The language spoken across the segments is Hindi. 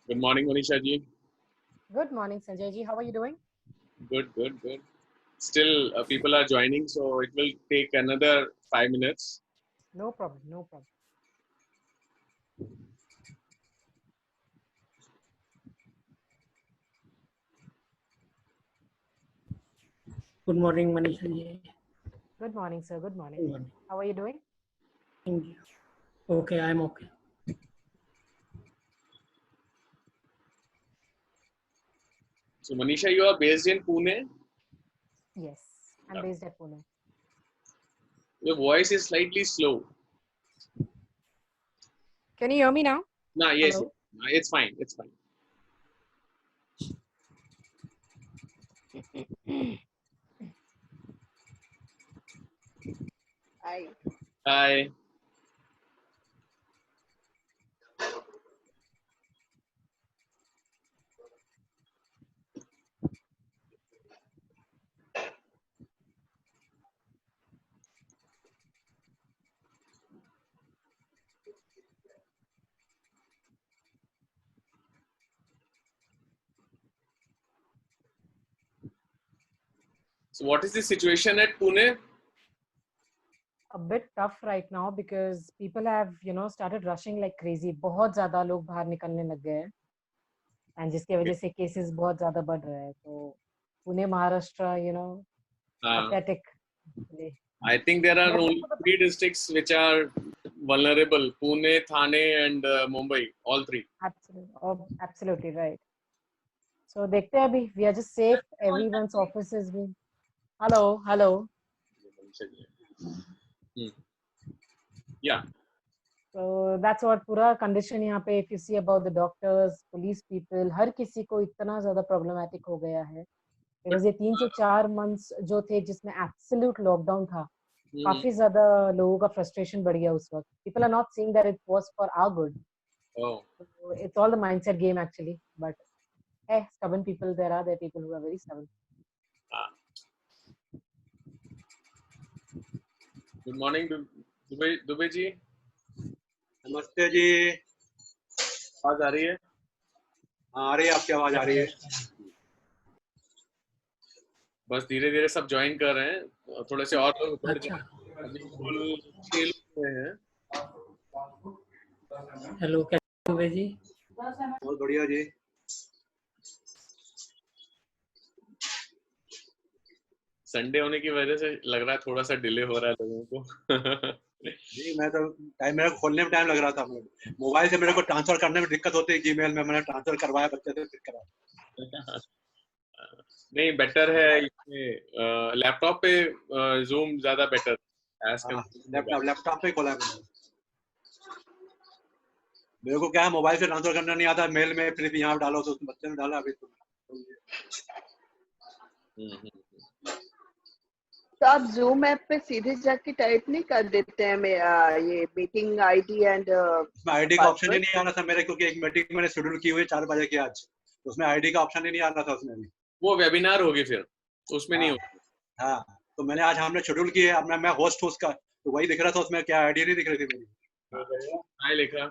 Good morning, Manisha ji. Good morning, Sanjay ji. How are you doing? Good. Still, people are joining, so it will take another 5 minutes. No problem, no problem. Good morning, Manisha ji. Good morning, sir. Good morning. Good morning. How are you doing? Thank you. Okay, I'm okay. So, Manisha, you are based in Pune. Yes, I'm based at Pune. Your voice is slightly slow. Can you hear me now? Nah, yes, Hello? it's fine. It's fine. Hi. Hi. So, what is the situation at Pune? A bit tough right now because people have, started rushing like crazy. बहुत ज़्यादा लोग बाहर निकलने लग गए हैं, and जिसके वजह से cases बहुत ज़्यादा बढ़ रहे हैं. तो Pune, Maharashtra, pathetic. I think there are only 3 districts which are vulnerable: Pune, Thane, and Mumbai. All 3. Absolutely right. So देखते हैं अभी. We are just safe. Everyone's office is being. Hello. Yeah. So that's what पूरा condition यहाँ पे, if you see about the doctors, police people, हर किसी को इतना ज़्यादा problematic हो गया है. Because ये 3 से 4 months जो थे जिसमें absolute lockdown था, काफी ज़्यादा लोगों का frustration बढ़ गया उस वक्त. People are not saying that it was for our good. Oh. So it's all the mindset game actually. But stubborn people, there are people who are very stubborn. Good morning, Dubey ji. नमस्ते जी. आवाज आ रही है? आ रही है, आपकी आवाज आ रही है. बस धीरे धीरे सब ज्वाइन कर रहे हैं, थोड़े से और लोग बढ़ जाए. अभी कुल 6 लोग हैं. हेलो, कैसे हो जी? बहुत बढ़िया जी. संडे होने की वजह से लग रहा है थोड़ा सा डिले हो रहा है लोगों को. जी, मैं तो टाइम, मेरे को खोलने में टाइम लग रहा था. मोबाइल से मेरे को ट्रांसफर करने में दिक्कत होती है. जीमेल में मैंने ट्रांसफर करवाया बच्चे से, फिर करा. नहीं, बेटर है लैपटॉप पे जूम ज्यादा बेटर है. लैपटॉप पे खोला मैंने. मेरे को क्या है, मोबाइल से ट्रांसफर करना नहीं आता. मेल में फिर यहाँ डालो तो बच्चे ने डाला. अभी तो आप जूम ऐप पे सीधे जाके टाइप नहीं कर देते हैं ये मीटिंग आईडी एंड आईडी का ऑप्शन ही नहीं आ रहा था मेरे, क्योंकि एक मीटिंग मैंने शेड्यूल की हुई 4 बजे की आज, तो उसमें आईडी का ऑप्शन ही नहीं आ रहा था उसमें भी. वो वेबिनार होगी फिर उसमें नहीं होगी. हाँ, तो मैंने आज हमने शेड्यूल की है. अब मैं होस्ट हूँ उसका, तो वही दिख रहा था उसमें. क्या आईडी नहीं दिख रही थी मेरी. हाय लेखा.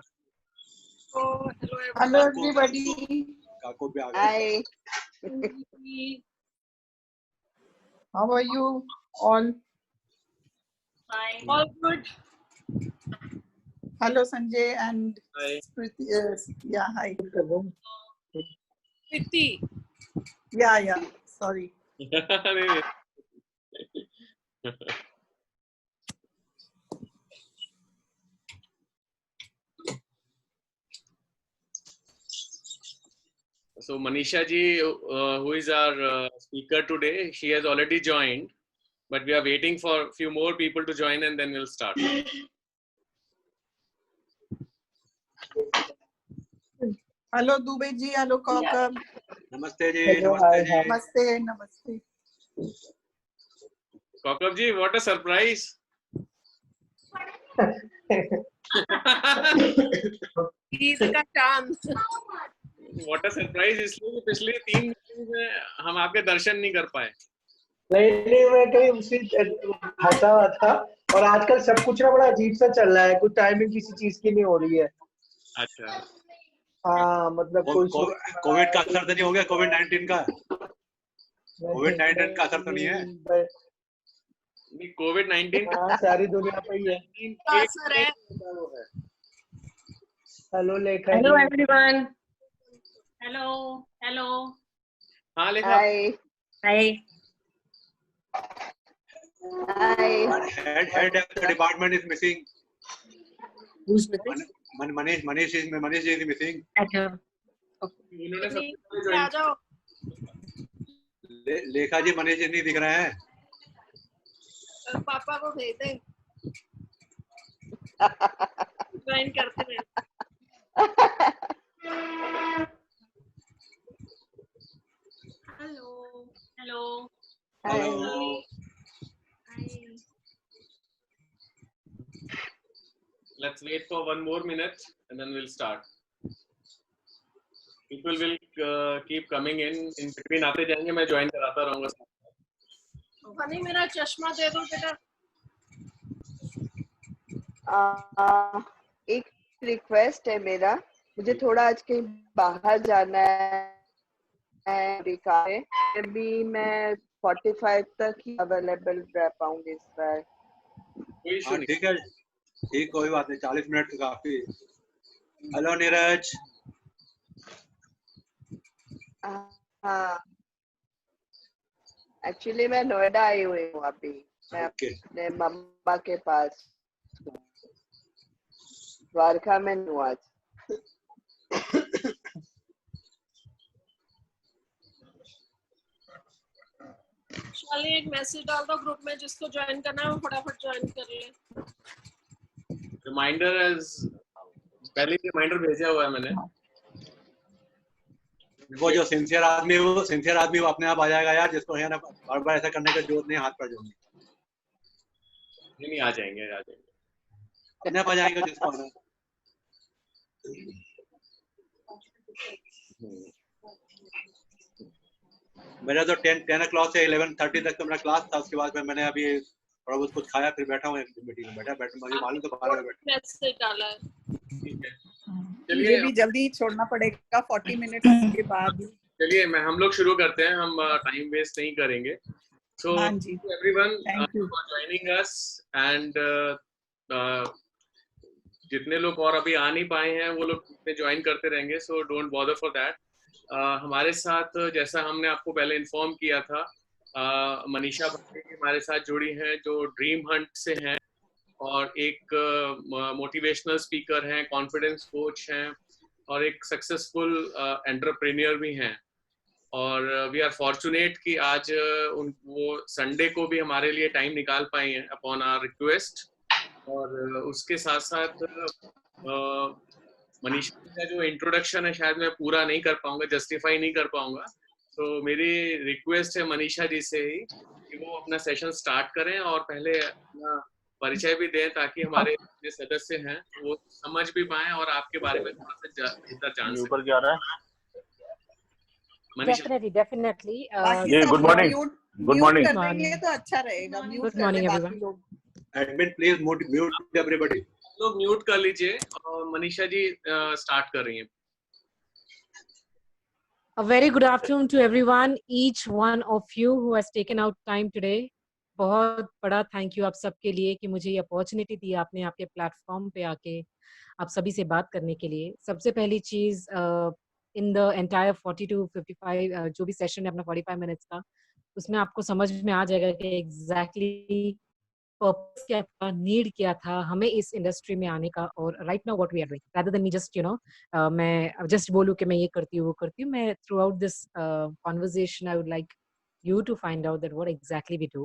Hello everybody. काको भी आ गया. हाय. How are you all? Fine. All good. Hello Sanjay and Hi. Priti. Yeah, hi. Priti. Yeah. Sorry. So Manisha ji, who is our speaker today, she has already joined, but we are waiting for a few more people to join and then we'll start. Hello Dubey ji. Hello Kaukab. नमस्ते जी. नमस्ते जी. Namaste. Kaukab ji, what a surprise. He's got chance. What a surprise. इसलिए पिछले 3 मीटिंग में हम आपके दर्शन नहीं कर पाए. नहीं, मैं कहीं उसी फंसा हुआ था. और आजकल सब कुछ ना बड़ा अजीब सा चल रहा है. कुछ टाइमिंग किसी चीज की नहीं हो रही है. अच्छा. हाँ मतलब कोई कोविड का असर तो नहीं हो गया? कोविड-19 का कोविड-19 का असर तो नहीं है? कोविड-19 हाँ सारी दुनिया पे ही है। का असर है। हेलो लेखा Hello जी। everyone. हेलो हेलो हाँ लेखा, Hi. Hi. Hi. Head of the department is missing. Who's missing? Manish is missing. Okay. उन्होंने सबसे पहले आ ज्वाइन जाओ। लेखा जी मनीष जी नहीं दिख रहे हैं। पापा को भेज दे, ज्वाइन करते हैं। Hello hello Hi. Let's wait for one more minute and then we'll start. People will keep coming in between आते जाएंगे, मैं ज्वाइन कराता रहूंगा। हनी मेरा चश्मा दे दो बेटा। एक रिक्वेस्ट है मेरा, मुझे थोड़ा आज कहीं बाहर जाना है अमेरिका में, अभी मैं 45 तक ही अवेलेबल रह पाऊंगी इस बार। कोई इशू हाँ नहीं। ठीक है, ठीक, कोई बात नहीं, 40 मिनट तो काफी। हेलो नीरज। हाँ एक्चुअली मैं नोएडा आई हुई हूँ अभी, मैं ओके, अपने मम्मा के पास द्वारका में हूँ आज। शाली एक मैसेज डाल दो ग्रुप में, जिसको ज्वाइन करना है वो फटाफट ज्वाइन कर ले। रिमाइंडर पहले रिमाइंडर भेजा हुआ है मैंने। वो जो सिंसियर आदमी है वो अपने आप आ जाएगा यार, जिसको है ना बार बार ऐसा करने का जरूरत नहीं, हाथ पर जोड़ने। नहीं आ जाएंगे अपने आप आ जाएगा जिसको आना। मेरा तो 10 o'clock से 11:30 तक तो मेरा क्लास था, उसके बाद फिर मैंने अभी थोड़ा बहुत कुछ खाया, फिर बैठा हूँ मीटिंग में, बैठा मुझे मालूम तो 12 बजे बैठा। मैसेज डाला है। चलिए मुझे भी जल्दी छोड़ना पड़ेगा 40 मिनट के बाद। चलिए हम लोग शुरू करते हैं, हम टाइम वेस्ट नहीं करेंगे। So हाँ जी, everyone Thank you. for joining us and जितने लोग और अभी आ नहीं पाए हैं वो लोग ज्वाइन करते रहेंगे, so don't bother for that. हमारे साथ जैसा हमने आपको पहले इन्फॉर्म किया था, मनीषा भाटी हमारे साथ जुड़ी हैं जो ड्रीम हंट से हैं और एक मोटिवेशनल स्पीकर हैं, कॉन्फिडेंस कोच हैं और एक सक्सेसफुल एंटरप्रेन्योर भी हैं। और वी आर फॉर्चुनेट कि आज वो संडे को भी हमारे लिए टाइम निकाल पाई हैं अपॉन आवर रिक्वेस्ट। और उसके साथ साथ मनीषा का जो इंट्रोडक्शन है शायद मैं पूरा नहीं कर पाऊंगा, जस्टिफाई नहीं कर पाऊंगा, तो मेरी रिक्वेस्ट है मनीषा जी से ही कि वो अपना सेशन स्टार्ट करें और पहले अपना परिचय भी दें ताकि हमारे जो सदस्य हैं वो समझ भी पाएं और आपके बारे में थोड़ा सा बेहतर जान सकें। ऊपर क्या रहा है? मनीषा, Definitely. ये गुड मॉर्निंग, गुड मॉर्निंग। कर देंगे तो अच्छा रहेगा। म्यूट Good कर morning, दे बाकी everyone. लोग। Admin please mute everybody. लोग म्यूट कर लीजिए और मनीषा जी स्टार्ट कर रही हैं। A very good afternoon to everyone, each one of you who has taken out time today. बहुत बड़ा थैंक यू आप सबके लिए कि मुझे ये अपॉर्चुनिटी दी आपने आपके प्लेटफॉर्म पे आके आप सभी से बात करने के लिए। सबसे पहली चीज इन द एंटायर 40 to 55 जो भी सेशन है अपना 45 मिनट्स का, उसमें आपको समझ में आ जाएगा कि एग्जैक्टली पर्पस क्या था, नीड क्या था हमें इस इंडस्ट्री में आने का और right now what we are doing, rather than me just मैं जस्ट बोलूं कि मैं ये करती हूँ वो करती हूँ। मैं through out this conversation I would like you to find out that what exactly we do.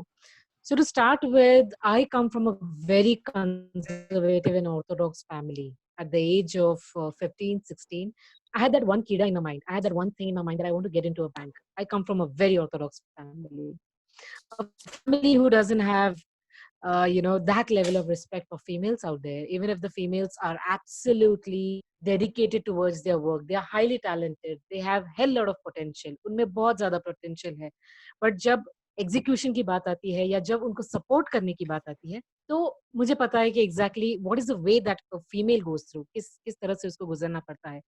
So to start with, I come from a very conservative and orthodox family. At the age of 15, 16, I had that one kida in my mind. I had that one thing in my mind that I want to get into a bank. I come from a very orthodox family. A family who doesn't have that level of respect for females out there, even if the females are absolutely dedicated towards their work, they are highly talented, they have hell lot of potential, unme bahut zyada potential hai, but jab execution की बात आती है या जब उनको सपोर्ट करने की बात आती है, तो मुझे पता है कि exactly what is the way that female goes through, किस किस तरह से उसको गुजरना पड़ता है।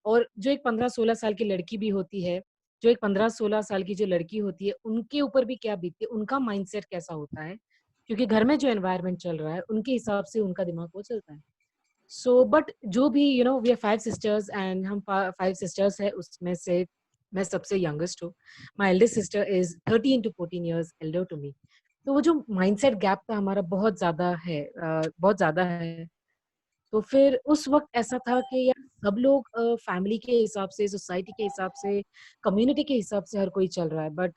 और जो एक 15-16 साल की लड़की भी होती है, जो एक 15-16 साल की जो लड़की होती है, उनके ऊपर भी क्या बीतती है, उनका माइंडसेट कैसा होता है, क्योंकि घर में जो एनवायरनमेंट चल रहा है उनके हिसाब से उनका दिमाग वो चलता है। सो बट जो भी वी आर 5 सिस्टर्स एंड हम 5 सिस्टर्स है, उसमें से मैं सबसे यंगेस्ट हूँ। My eldest sister is 13 to 14 years elder to me. तो वो जो माइंडसेट गैप था हमारा बहुत ज्यादा है, बहुत ज्यादा है। तो फिर उस वक्त ऐसा था कि यार सब लोग फैमिली के हिसाब से, सोसाइटी के हिसाब से, कम्युनिटी के हिसाब से हर कोई चल रहा है, but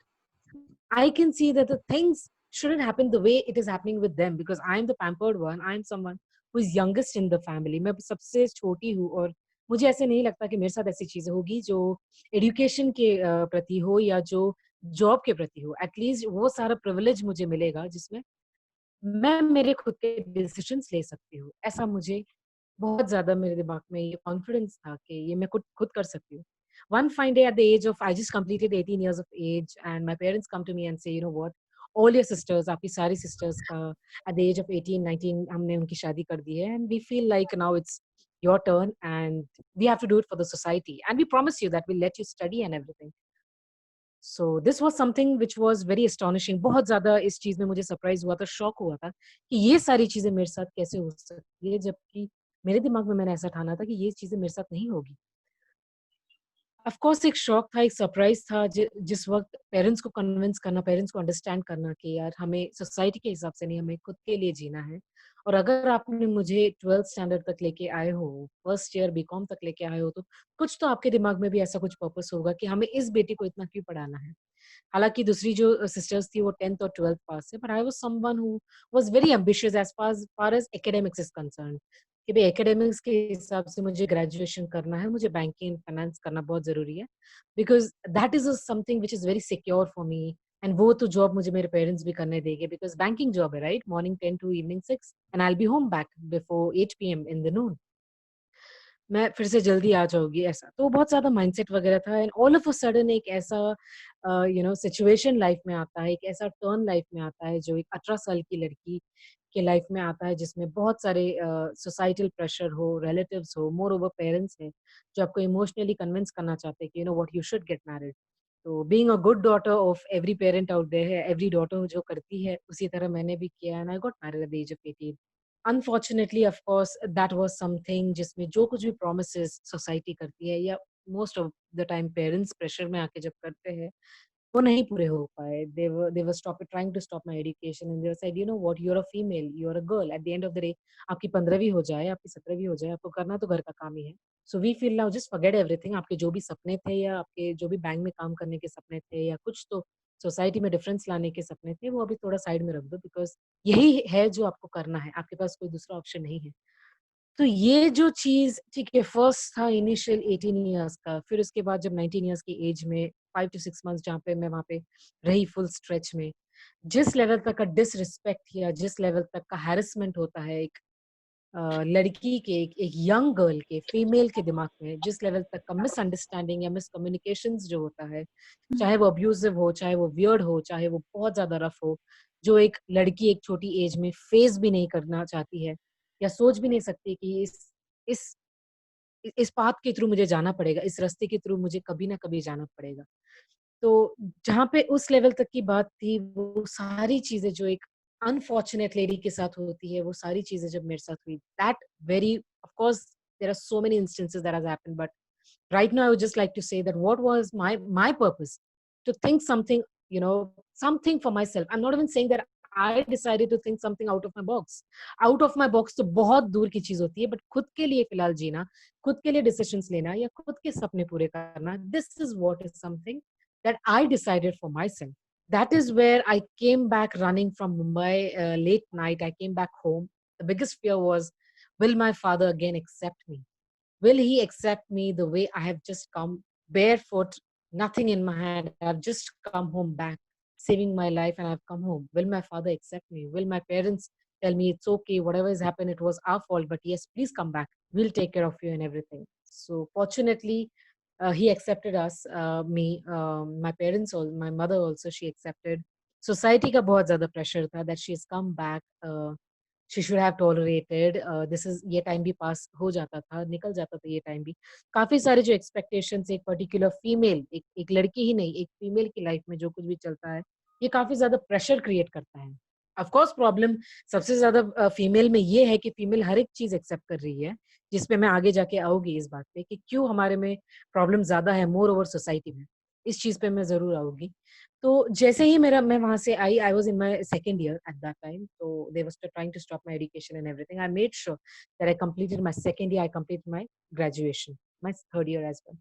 I can see that the things shouldn't happen the way it is happening with them because I'm the pampered one. I'm someone who is youngest in the family. मैं सबसे छोटी हूँ और मुझे ऐसे नहीं लगता कि मेरे साथ ऐसी चीजें होगी जो एजुकेशन के प्रति हो या जो जॉब के प्रति हो। एटलीस्ट वो सारा प्रिविलेज मुझे मिलेगा जिसमें मैं मेरे खुद के डिसीजंस ले सकती हूँ। ऐसा मुझे बहुत ज़्यादा मेरे दिमाग में ये कॉन्फिडेंस था कि ये मैं खुद खुद कर सकती हूँ। One fine day at the age of, I just completed 18 years of age and my parents come to me and say, you know what, all your sisters, आपकी सारी sisters का at the age of 18, 19 हमने उनकी शादी कर दी है and we feel like now it's your turn and we have to do it for the society and we promise you that we'll let you study and everything. So this was something which was very astonishing. बहुत ज़्यादा इस चीज़ में मुझे सरप्राइज़ हुआ था, शॉक हुआ था कि ये सारी चीज़ें मेरे साथ कैसे हो सकती है, जबकि मेरे दिमाग में मैंने ऐसा ठाना था कि ये चीज़ें मेरे साथ नहीं होगी। ऑफ कोर्स एक शॉक था, एक सरप्राइज़ था जिस वक़्त पेरेंट्स को कन्विंस करना, पेरेंट्स को अंडरस्टैंड करना कि यार हमें सोसाइटी के हिसाब से नहीं, हमें खुद के लिए जीना है। और अगर आपने मुझे 12th स्टैंडर्ड तक लेके आए हो, फर्स्ट ईयर बीकॉम तक लेके आए हो, तो कुछ तो आपके दिमाग में भी ऐसा कुछ पर्पस होगा कि हमें इस बेटी को इतना क्यों पढ़ाना है। हालाँकि दूसरी जो सिस्टर्स थी वो 10th और 12th पास है, but I was someone who was very ambitious as far as academics is concerned कि भई एकेडमिक्स के हिसाब से मुझे ग्रेजुएशन करना है, मुझे बैंकिंग फाइनेंस करना बहुत ज़रूरी है, because that is something which is very secure for me and वो तो जॉब मुझे मेरे पेरेंट्स भी करने देंगे बिकॉज़ बैंकिंग जॉब है, right? Morning 10 to evening 6 and I will be home back before 8 PM in the noon. मैं फिर से जल्दी आ जाऊँगी ऐसा। तो बहुत ज़्यादा माइंडसेट वगैरह था and all of a sudden एक ऐसा सिचुएशन लाइफ में आता है, एक ऐसा टर्न लाइफ में आता है जो एक 18 साल की लड़की के लाइफ में आता है जिसमें बहुत सारे सोसाइटल प्रेशर हो, रिलेटिव्स हो, मोर ओवर पेरेंट्स हैं, जो आपको इमोशनली कन्विंस करना चाहते हैं कि what you should get married. तो being a good daughter of every parent out there है, एवरी डॉटर जो करती है उसी तरह मैंने भी किया and I got married at the age of 18। Unfortunately of course that was something जिसमें जो कुछ भी प्रोमिसेस सोसाइटी करती है या most of the time parents pressure में आके जब करते हैं वो नहीं पूरे हो पाए। they were trying to stop my education and they said, you know what, you're a female, you're a girl, at the end of the day आपकी 15वीं हो जाए, आपकी 17वीं हो जाए, आपको करना तो घर का काम ही है। So we feel now just forget everything. आपके जो भी सपने थे या आपके जो भी बैंक में काम करने के सपने थे या कुछ तो सोसाइटी में डिफरेंस लाने के सपने थे, वो अभी थोड़ा साइड में रख दो बिकॉज़ यही है जो आपको करना है, आपके पास कोई दूसरा ऑप्शन नहीं है। तो ये जो चीज़ ठीक है, फर्स्ट था इनिशियल 18 इयर्स का, फिर उसके बाद जब 19 इयर्स की एज में 5 टू 6 मंथ्स जहाँ पे मैं वहाँ पे रही फुल स्ट्रेच में, जिस लेवल तक का डिसरिस्पेक्ट या जिस लेवल तक का हैरेसमेंट होता है एक लड़की के, एक यंग गर्ल के, फीमेल के दिमाग में, जिस लेवल तक का मिसअंडरस्टैंडिंग या मिसकम्युनिकेशंस जो होता है, चाहे वो अब्यूसिव हो, चाहे वो वियर्ड हो, चाहे वो बहुत ज़्यादा रफ हो, जो एक लड़की एक छोटी एज में फेस भी नहीं करना चाहती है या सोच भी नहीं सकती कि इस इस पाथ के थ्रू मुझे जाना पड़ेगा, इस रास्ते के थ्रू मुझे कभी ना कभी जाना पड़ेगा। तो जहाँ पे उस लेवल तक की बात थी, वो सारी चीज़ें जो एक अनफॉर्च्यूनेट लेडी के साथ होती है, वो सारी चीज़ें जब मेरे साथ हुई, that very of course there are so many instances that has happened but right now I would just like to say that what was my purpose to think something, something for myself. I'm not even saying that I decided to think something out of my box. Out of my box तो बहुत दूर की चीज होती है, but खुद के लिए फिलहाल जीना, खुद के लिए decisions लेना या खुद के सपने पूरे करना, this is what is something that I decided for myself. That is where I came back running from Mumbai late night. I came back home. The biggest fear was, will my father again accept me? Will he accept me the way I have just come, barefoot, nothing in my hand? I've just come home back, saving my life, and I've come home. Will my father accept me? Will my parents tell me it's okay, whatever has happened, it was our fault, but yes, please come back. We'll take care of you and everything. So fortunately, he accepted us, me, my parents, my mother also, she accepted. Society का बहुत ज्यादा प्रेशर था that she is come back, she should have tolerated this is, ये टाइम भी पास हो जाता था, निकल जाता था ये टाइम भी। काफी सारे जो एक्सपेक्टेशंस एक पर्टिकुलर फीमेल, एक लड़की ही नहीं, एक फीमेल की लाइफ में जो कुछ भी चलता है, ये काफी ज्यादा प्रेशर क्रिएट करता है। ऑफ कोर्स प्रॉब्लम सबसे ज्यादा फीमेल में ये है कि फीमेल हर एक चीज एक्सेप्ट कर रही है, जिसपे मैं आगे जाके आऊंगी इस बात पे कि क्यों हमारे में प्रॉब्लम ज्यादा है मोर ओवर सोसाइटी में, इस चीज पे मैं जरूर आऊंगी। तो जैसे ही मैं वहां से आई, I was in my second year at that time, तो they was trying to stop my education and everything. I made sure that I completed my second year, I completed my graduation, my third year as well.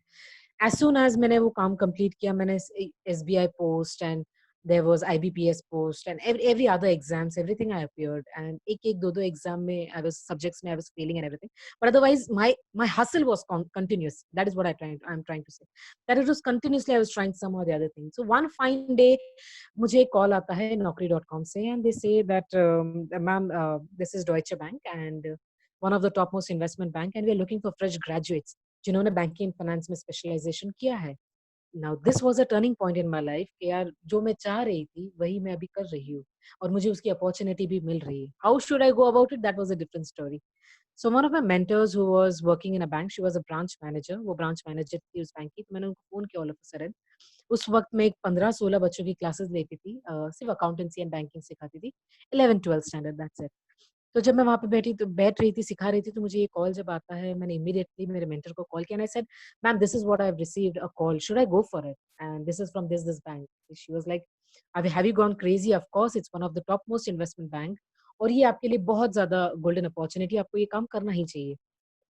As soon as मैंने वो काम कंप्लीट किया, मैंने SBI post and there was IBPS post and every other exams, everything I appeared, and एक दो exam में I was subjects में I was failing and everything, but otherwise my hustle was continuous. That is what I'm trying to say, that it was continuously I was trying some or the other thing. So one fine day मुझे एक call आता है naukri.com से, and they say that ma'am, this is Deutsche Bank and one of the topmost investment bank, and we are looking for fresh graduates जिन्होंने banking and finance में specialization किया है. Now this was a turning point in my life कि यार जो मैं चाह रही थी वही मैं अभी कर रही हूँ और मुझे उसकी अपॉर्चुनिटी भी मिल रही है. How should I go about it? That was a different story. So one of my mentors who was working in a bank, she was a branch manager, वो branch manager थी उस बैंक की, तो मैंने उनको फोन किया all of a sudden. उस वक्त मैं एक 15-16 बच्चों की क्लासेस लेती थी, सिर्फ अकाउंटेंसी एंड बैंकिंग सिखाती थी, 11th-12th स्टैंडर्ड, दैट्स इट. तो जब मैं वहाँ पे बैठ रही थी, सिखा रही थी, तो मुझे ये कॉल जब आता है, मैंने इमीडिएटली मेरे मेंटर को कॉल किया and I said, ma'am this is what I have received a call, should I go for it, and this is from this bank. She was like, have you gone crazy? Of course it's one of the top most investment bank और ये आपके लिए बहुत ज्यादा गोल्डन अपॉर्चुनिटी, आपको ये काम करना ही चाहिए,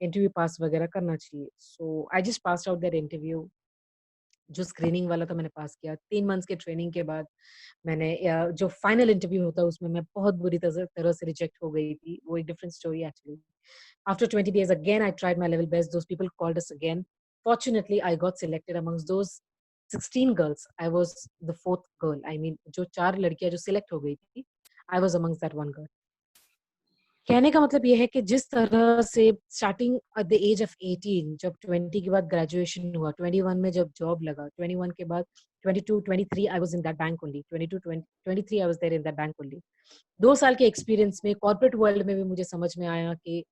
इंटरव्यू पास वगैरह करना चाहिए. So I just passed out that interview. जो स्क्रीनिंग वाला था मैंने पास किया. 3 मंथ्स के ट्रेनिंग के बाद मैंने जो फाइनल इंटरव्यू होता है उसमें मैं बहुत बुरी तरह से रिजेक्ट हो गई थी. वो एक different story actually. After 20 days again I tried my level best. Those people called us again. Fortunately I got selected amongst those 16 girls. I was the fourth girl. I mean जो 4 लड़कियां जो सिलेक्ट हो गई थी, I was amongst that one girl. कहने का मतलब ये है कि जिस तरह से starting at the age of 18, जब 20 के बाद ग्रेजुएशन हुआ, 21 में जब जॉब लगा, 21 के बाद 22, 23 I was in that bank only, 22, 23 I was there in that bank only. 2 साल के एक्सपीरियंस में कॉर्पोरेट वर्ल्ड में भी मुझे समझ में आया कि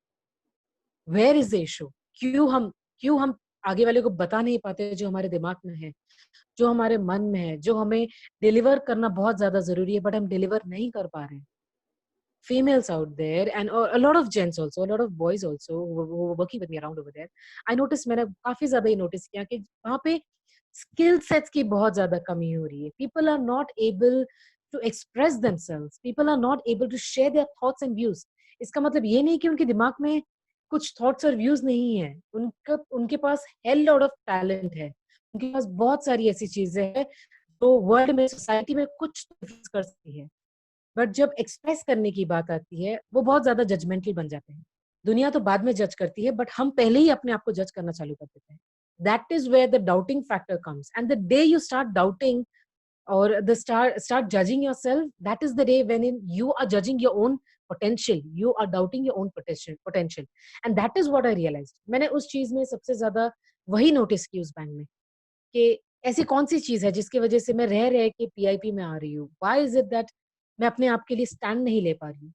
वेयर इज द इशू, क्यों हम आगे वाले को बता नहीं पाते जो हमारे दिमाग में है, जो हमारे मन में है, जो हमें डिलीवर करना बहुत ज्यादा जरूरी है, बट हम डिलीवर नहीं कर पा रहे हैं. Females out there and a lot of gents also, a lot of boys also who were working with me around over there, I noticed, मैंने काफी ज्यादा ये नोटिस किया कि वहाँ पे स्किल सेट्स की बहुत ज्यादा कमी हो रही है. People are not able to express themselves. People are not able to share their thoughts and views. इसका मतलब ये नहीं कि उनके दिमाग में कुछ थॉट्स और व्यूज नहीं है. उनके पास हेल लॉट ऑफ टैलेंट है. उनके पास बहुत सारी ऐसी चीजें हैं जो वर्ल्ड में, सोसाइटी में कुछ डिफरेंस कर सकती है, बट जब एक्सप्रेस करने की बात आती है वो बहुत ज्यादा जजमेंटल बन जाते हैं. दुनिया तो बाद में जज करती है, बट हम पहले ही अपने आप को जज करना चालू कर देते हैं. That is where the doubting factor comes, and the day you start doubting or the start judging yourself, that is the day when you are judging your own potential, you are doubting your own potential. And that is what I realized. मैंने उस चीज में सबसे ज्यादा वही नोटिस की उस बैंक में कि ऐसी कौन सी चीज है जिसकी वजह से मैं रह के PIP में आ रही हूँ. why is it that मैं अपने आप के लिए स्टैंड नहीं ले पा रही हूँ.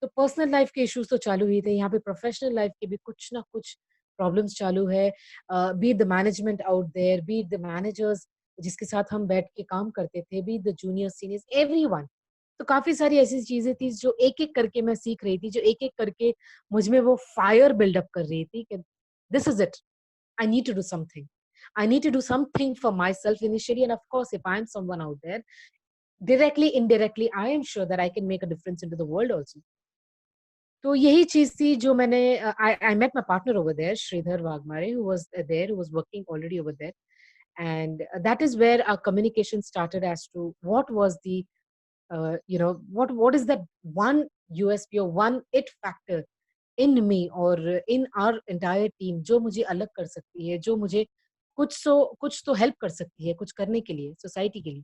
तो पर्सनल लाइफ के इश्यूज तो चालू ही थे, यहाँ पे प्रोफेशनल लाइफ के भी कुछ ना कुछ प्रॉब्लम्स चालू है. Be the management out there, be the managers जिसके साथ हम बैठ के काम करते थे, be the junior seniors, everyone. तो काफी सारी ऐसी चीजें थी जो एक एक करके मैं सीख रही थी, जो एक एक करके मुझ में वो फायर बिल्डअप कर रही थी कि this is it, I need to do something. I need to do something for myself initially, and of course if I am someone out there, directly indirectly I am sure that I can make a difference into the world also. तो यही चीज थी जो मैंने I met my partner over there, Sridhar Wagmare, who was there, who was working already over there, and that is where our communication started as to what was the what is that one USP or one it factor in me or in our entire team जो मुझे अलग कर सकती है, जो मुझे कुछ तो हेल्प कर सकती है कुछ करने के लिए, सोसाइटी के लिए.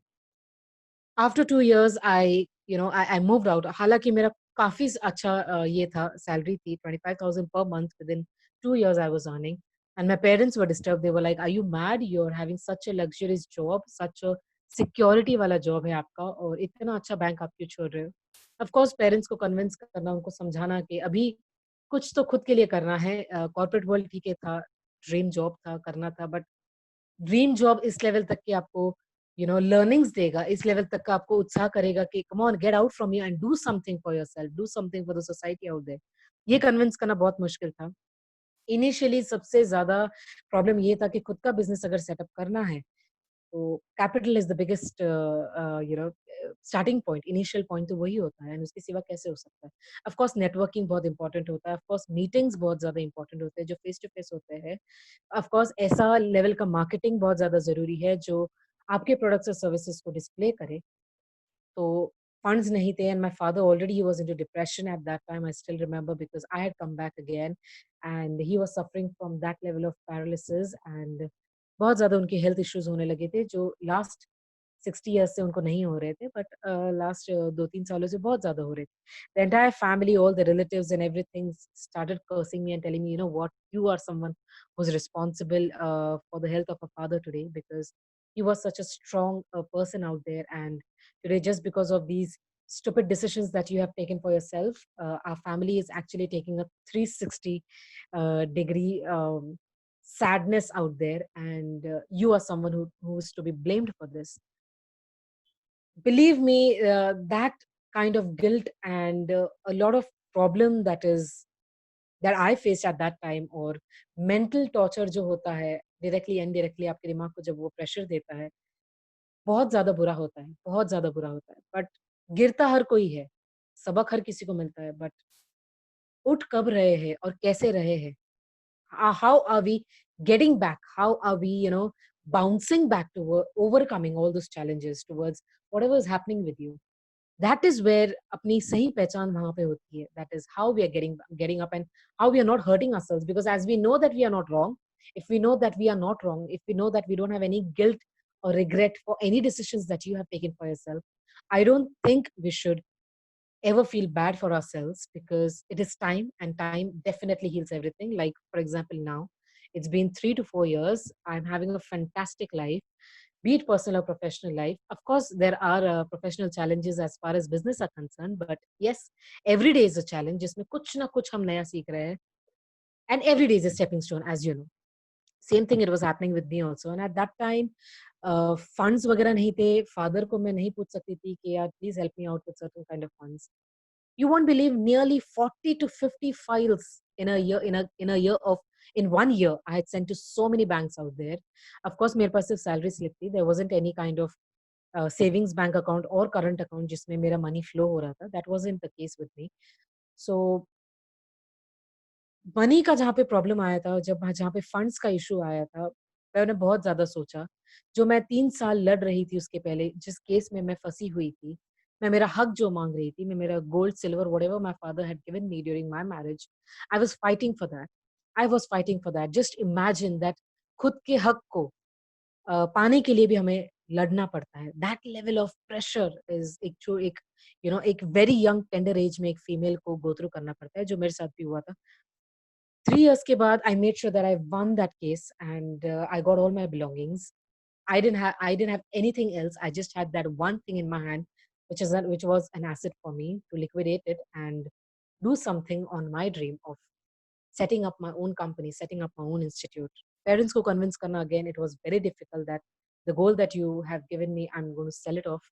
After 2 years I moved out. हालांकि मेरा काफी अच्छा ये था, सैलरी थी 25,000 per month. Within 2 years I was earning, and my parents were disturbed. They were like, are you mad? You're having such a luxurious job, such a security वाला जॉब है आपका और इतना अच्छा बैंक आप क्यों छोड़ रहे हो? ऑफ कोर्स पेरेंट्स को कन्विंस करना, उनको समझाना कि अभी कुछ तो खुद के लिए करना है। कॉर्पोरेट वर्ल्ड ठीक है था, ड्रीम जॉब था, करना था, बट ड्रीम जॉब इस लेवल तक की आपको लर्निंग्स देगा, इस लेवल तक का आपको उत्साह करेगा कि come on get out from you and do something for yourself, do something for the society out there. ये कन्विंस करना बहुत मुश्किल था। इनिशियली सबसे ज़्यादा प्रॉब्लम ये था कि खुद का बिज़नेस अगर सेटअप करना है, तो capital is the biggest starting point, initial point तो वही होता है एंड उसके सिवा कैसे हो सकता है। ऑफ कोर्स नेटवर्किंग बहुत इंपॉर्टेंट होता है, ऑफ कोर्स मीटिंग्स बहुत ज़्यादा इंपॉर्टेंट होते हैं जो फेस टू फेस होते हैं। ऑफ कोर्स ऐसा लेवल का मार्केटिंग बहुत ज़्यादा ज़रूरी है जो आपके प्रोडक्ट्स और सर्विसेज को डिस्प्ले करे। तो funds nahi the, and my father already, he was into depression at that time. I still remember because I had come back again and he was suffering from that level of paralysis and बहुत ज़्यादा उनके हेल्थ इश्यूज होने लगे थे जो लास्ट 60 years से उनको नहीं हो रहे थे, बट लास्ट 2-3 सालों से बहुत ज़्यादा हो रहे थे। The entire family, all the relatives and everything started cursing me and telling me, you know what, you are someone who's responsible for the health of a father today because he was such a strong person out there, and today just because of these stupid decisions that you have taken for yourself, our family is actually taking a 360 degree sadness out there, and you are someone who is to be blamed for this. Believe me, that kind of guilt and a lot of problem that I faced at that time, or mental torture जो होता है directly indirectly आपके दिमाग को जब वो pressure देता है, बहुत ज़्यादा बुरा होता है, बहुत ज़्यादा बुरा होता है। बट गिरता हर कोई है, सबक हर किसी को मिलता है, बट उठ कब रहे हैं और कैसे रहे हैं? How are we getting back? How are we, bouncing back to overcoming all those challenges towards whatever is happening with you? That is where अपनी सही पहचान वहाँ पे होती है. That is how we are getting up and how we are not hurting ourselves, because as we know that we are not wrong, if we know that we are not wrong, if we know that we don't have any guilt or regret for any decisions that you have taken for yourself, I don't think we should ever feel bad for ourselves, because it is time and time definitely heals everything. Like, for example, now it's been 3 to 4 years. I'm having a fantastic life, be it personal or professional life. Of course, there are professional challenges as far as business are concerned, but yes, every day is a challenge. जिसमें कुछ ना कुछ हम नया सीख रहे हैं, and every day is a stepping stone, as you know. Same thing it was happening with me also, and at that time funds वगैरह नहीं थे. Father को मैं नहीं पूछ सकती थी कि यार please help me out with certain kind of funds. You won't believe, nearly 40 to 50 files in a year, in 1 year I had sent to so many banks out there. Of course मेरे पास सिर्फ salary slip थी. There wasn't any kind of savings bank account or current account जिसमें मेरा money flow हो रहा था. That wasn't the case with me. So money का जहाँ पे प्रॉब्लम आया था, जहाँ पे फंड्स का इशू आया था, मैंने बहुत ज़्यादा सोचा। जो मैं 3 साल लड़ रही थी उसके पहले, जिस केस में मैं फँसी हुई थी, मैं मेरा हक जो माँग रही थी, मैं मेरा gold, silver, whatever my father had given me during my marriage, I was fighting for that. I was fighting for that. Just imagine that खुद के हक को पाने के लिए भी हमें लड़ना पड़ता है। That level of pressure is एक वेरी यंग टेंडर एज में एक फीमेल को गो थ्रू करना पड़ता है, जो मेरे साथ भी हुआ था। 3 years के बाद I made sure that I won that case, and I got all my belongings. I didn't have anything else. I just had that one thing in my hand, which was an asset for me to liquidate it and do something on my dream of setting up my own company, setting up my own institute. Parents को convince करना, again, it was very difficult that the goal that you have given me, I'm going to sell it off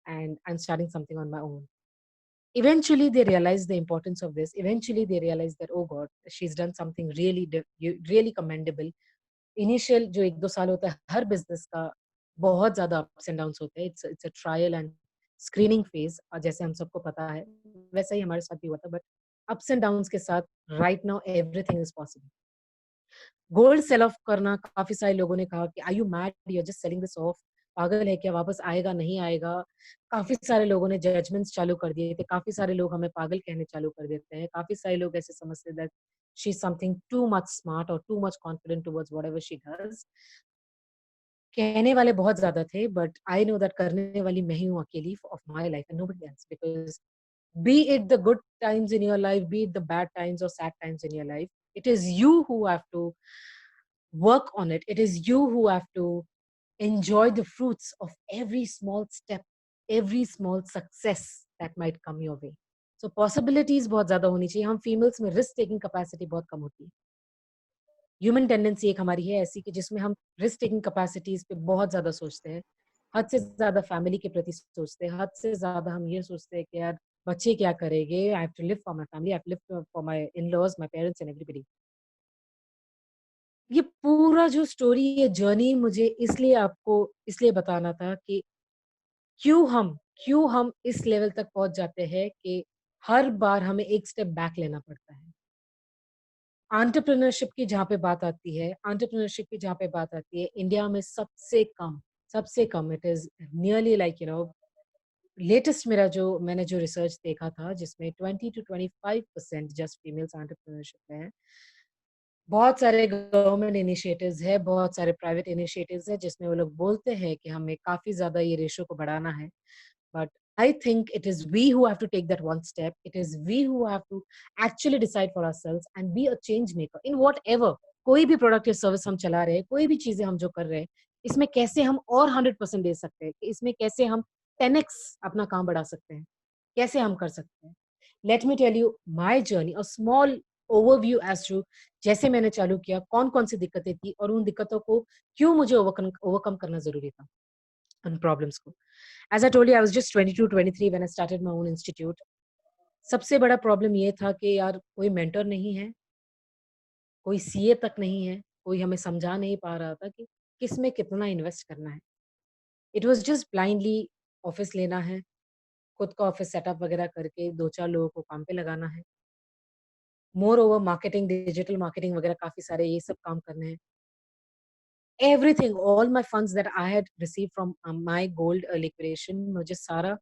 and I'm starting something on my own. Eventually they realized the importance of this. Eventually they realized that, oh God, she's done something really commendable. Initial जो 1-2 साल होता है हर बिजनेस का, बहुत ज्यादा अप्स एंड डाउन्स होते हैं. It's a trial and screening phase, जैसे हम सबको पता है, वैसा ही हमारे साथ भी हुआ था. बट अप्स एंड डाउन्स के साथ right now everything is possible. Gold sell off करना, काफी सारे लोगों ने कहा कि are you mad, you are just selling this off, पागल है क्या, वापस आएगा नहीं आएगा. काफी सारे लोगों ने जजमेंट्स चालू कर दिए थे. काफी सारे लोग हमें पागल कहने चालू कर देते हैं. काफी सारे लोग ऐसे समझते that she is something too much smart और too much confident towards whatever she does. कहने वाले बहुत ज्यादा थे, बट आई नो दैट करने वाली मैं ही हूँ अकेली of my life and nobody else. Because be it the good times in your life, be it the bad times or sad times in your life, it is you who have to work on it. It is you who have to enjoy the fruits of every small step, every small success that might come your way. So possibilities बहुत ज्यादा होनी चाहिए. हम फीमेल्स में रिस्क टेकिंग कैपेसिटी बहुत कम होती है. ह्यूमन टेंडेंसी एक हमारी है ऐसी कि जिसमें हम रिस्क टेकिंग कैपेसिटीज पे बहुत ज्यादा सोचते हैं. हद से ज्यादा फैमिली के प्रति सोचते हैं. हद से ज्यादा हम ये सोचते हैं कि यार बच्चे क्या करेंगे. I have to live for my family, I have to live for my in laws, my parents and everybody. ये पूरा जो स्टोरी, ये जर्नी मुझे इसलिए बताना था कि क्यों हम इस लेवल तक पहुंच जाते हैं कि हर बार हमें एक स्टेप बैक लेना पड़ता है. एंटरप्रेन्योरशिप की जहाँ पे बात आती है, इंडिया में सबसे कम it is nearly like latest मैंने जो रिसर्च देखा था जिसमें 20 to 25% जस्ट फीमेल्स एंटरप्रेन्योरशिप में है. बहुत सारे गवर्नमेंट इनिशिएटिव्स है, बहुत सारे प्राइवेट इनिशिएटिव्स है जिसमें वो लोग बोलते हैं कि हमें काफी ज्यादा ये रेशो को बढ़ाना है. But I think it is we who have to take that one step. It is we who have to actually decide for ourselves and be a change maker in whatever. कोई भी प्रोडक्ट या सर्विस हम चला रहे हैं, कोई भी चीजें हम जो कर रहे हैं, इसमें कैसे हम और 100% दे सकते हैं, इसमें कैसे हम 10x अपना काम बढ़ा सकते हैं, कैसे हम कर सकते हैं. Let me tell you my journey, a small overview as to जैसे मैंने चालू किया, कौन कौन सी दिक्कतें थी और उन दिक्कतों को क्यों मुझे ओवरकम करना जरूरी था, उन प्रॉब्लम्स को. As I told you, I was just 22, 23 when I started my own institute. सबसे बड़ा प्रॉब्लम ये था कि यार कोई मेंटर नहीं है, कोई सीए तक नहीं है, कोई हमें समझा नहीं पा रहा था कि किस में कितना इन्वेस्ट करना है. It was just blindly office लेना है, खुद का ऑफिस सेटअप वगैरह करके 2-4 लोगों को काम पे लगाना है. More over marketing, digital marketing वगैरह काफी सारे ये सब काम करने हैं. Everything, all my funds that I had received from my gold liquidation, मुझे सारा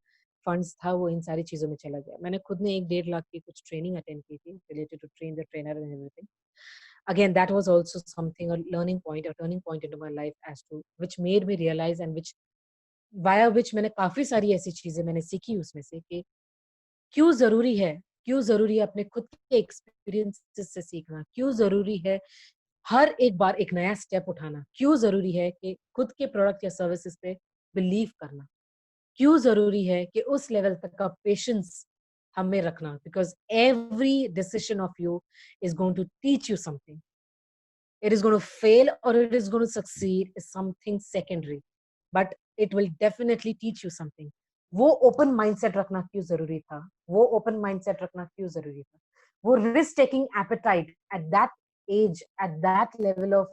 फंड्स था वो इन सारी चीजों में चला गया. मैंने खुद ने 1-1.5 लाख की कुछ ट्रेनिंग अटेंड की थी related to train the trainer and everything. Again, that was also something, a learning point, a turning point into my life as to which made me realize and via which मैंने काफी सारी ऐसी चीजें मैंने सीखी उसमें से कि क्यों जरूरी है, अपने खुद के एक्सपीरियंसेस से सीखना, क्यों जरूरी है हर एक बार एक नया स्टेप उठाना, क्यों जरूरी है कि खुद के प्रोडक्ट या सर्विसेज पे बिलीव करना, क्यों जरूरी है कि उस लेवल तक का पेशेंस हमें रखना, because every decision of you is going to teach you something. It is going to fail or it is going to succeed is something secondary, but it will definitely teach you something. वो ओपन माइंडसेट रखना क्यों जरूरी था, वो risk taking appetite at that age, at that level of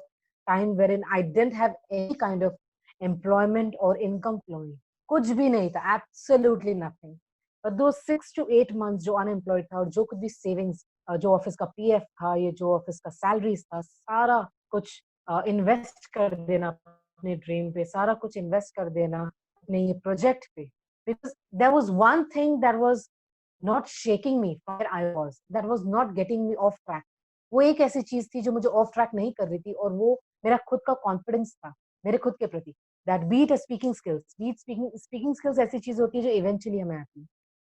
time where in I didn't have any kind of employment और इनकम फ्लोइंग, कुछ भी नहीं था, एब्सोल्युटली नथिंग. बट दो 6 to 8 months जो अनएम्प्लॉयड था और जो कुछ भी सेविंग्स, जो ऑफिस का पीएफ था, ये जो ऑफिस का सैलरीज था, सारा कुछ इन्वेस्ट कर देना अपने ड्रीम पे, सारा कुछ इन्वेस्ट कर देना अपने ये प्रोजेक्ट पे. Because there was one thing that was not shaking me from where I was, that was not getting me off track. वो एक ऐसी चीज थी जो मुझे ऑफ ट्रैक नहीं कर रही थी, और वो मेरा खुद का कॉन्फिडेंस था मेरे खुद के प्रति. दैट बीट स्पीकिंग स्किल्स ऐसी चीज होती है जो इवेंचुअली हमें आती है,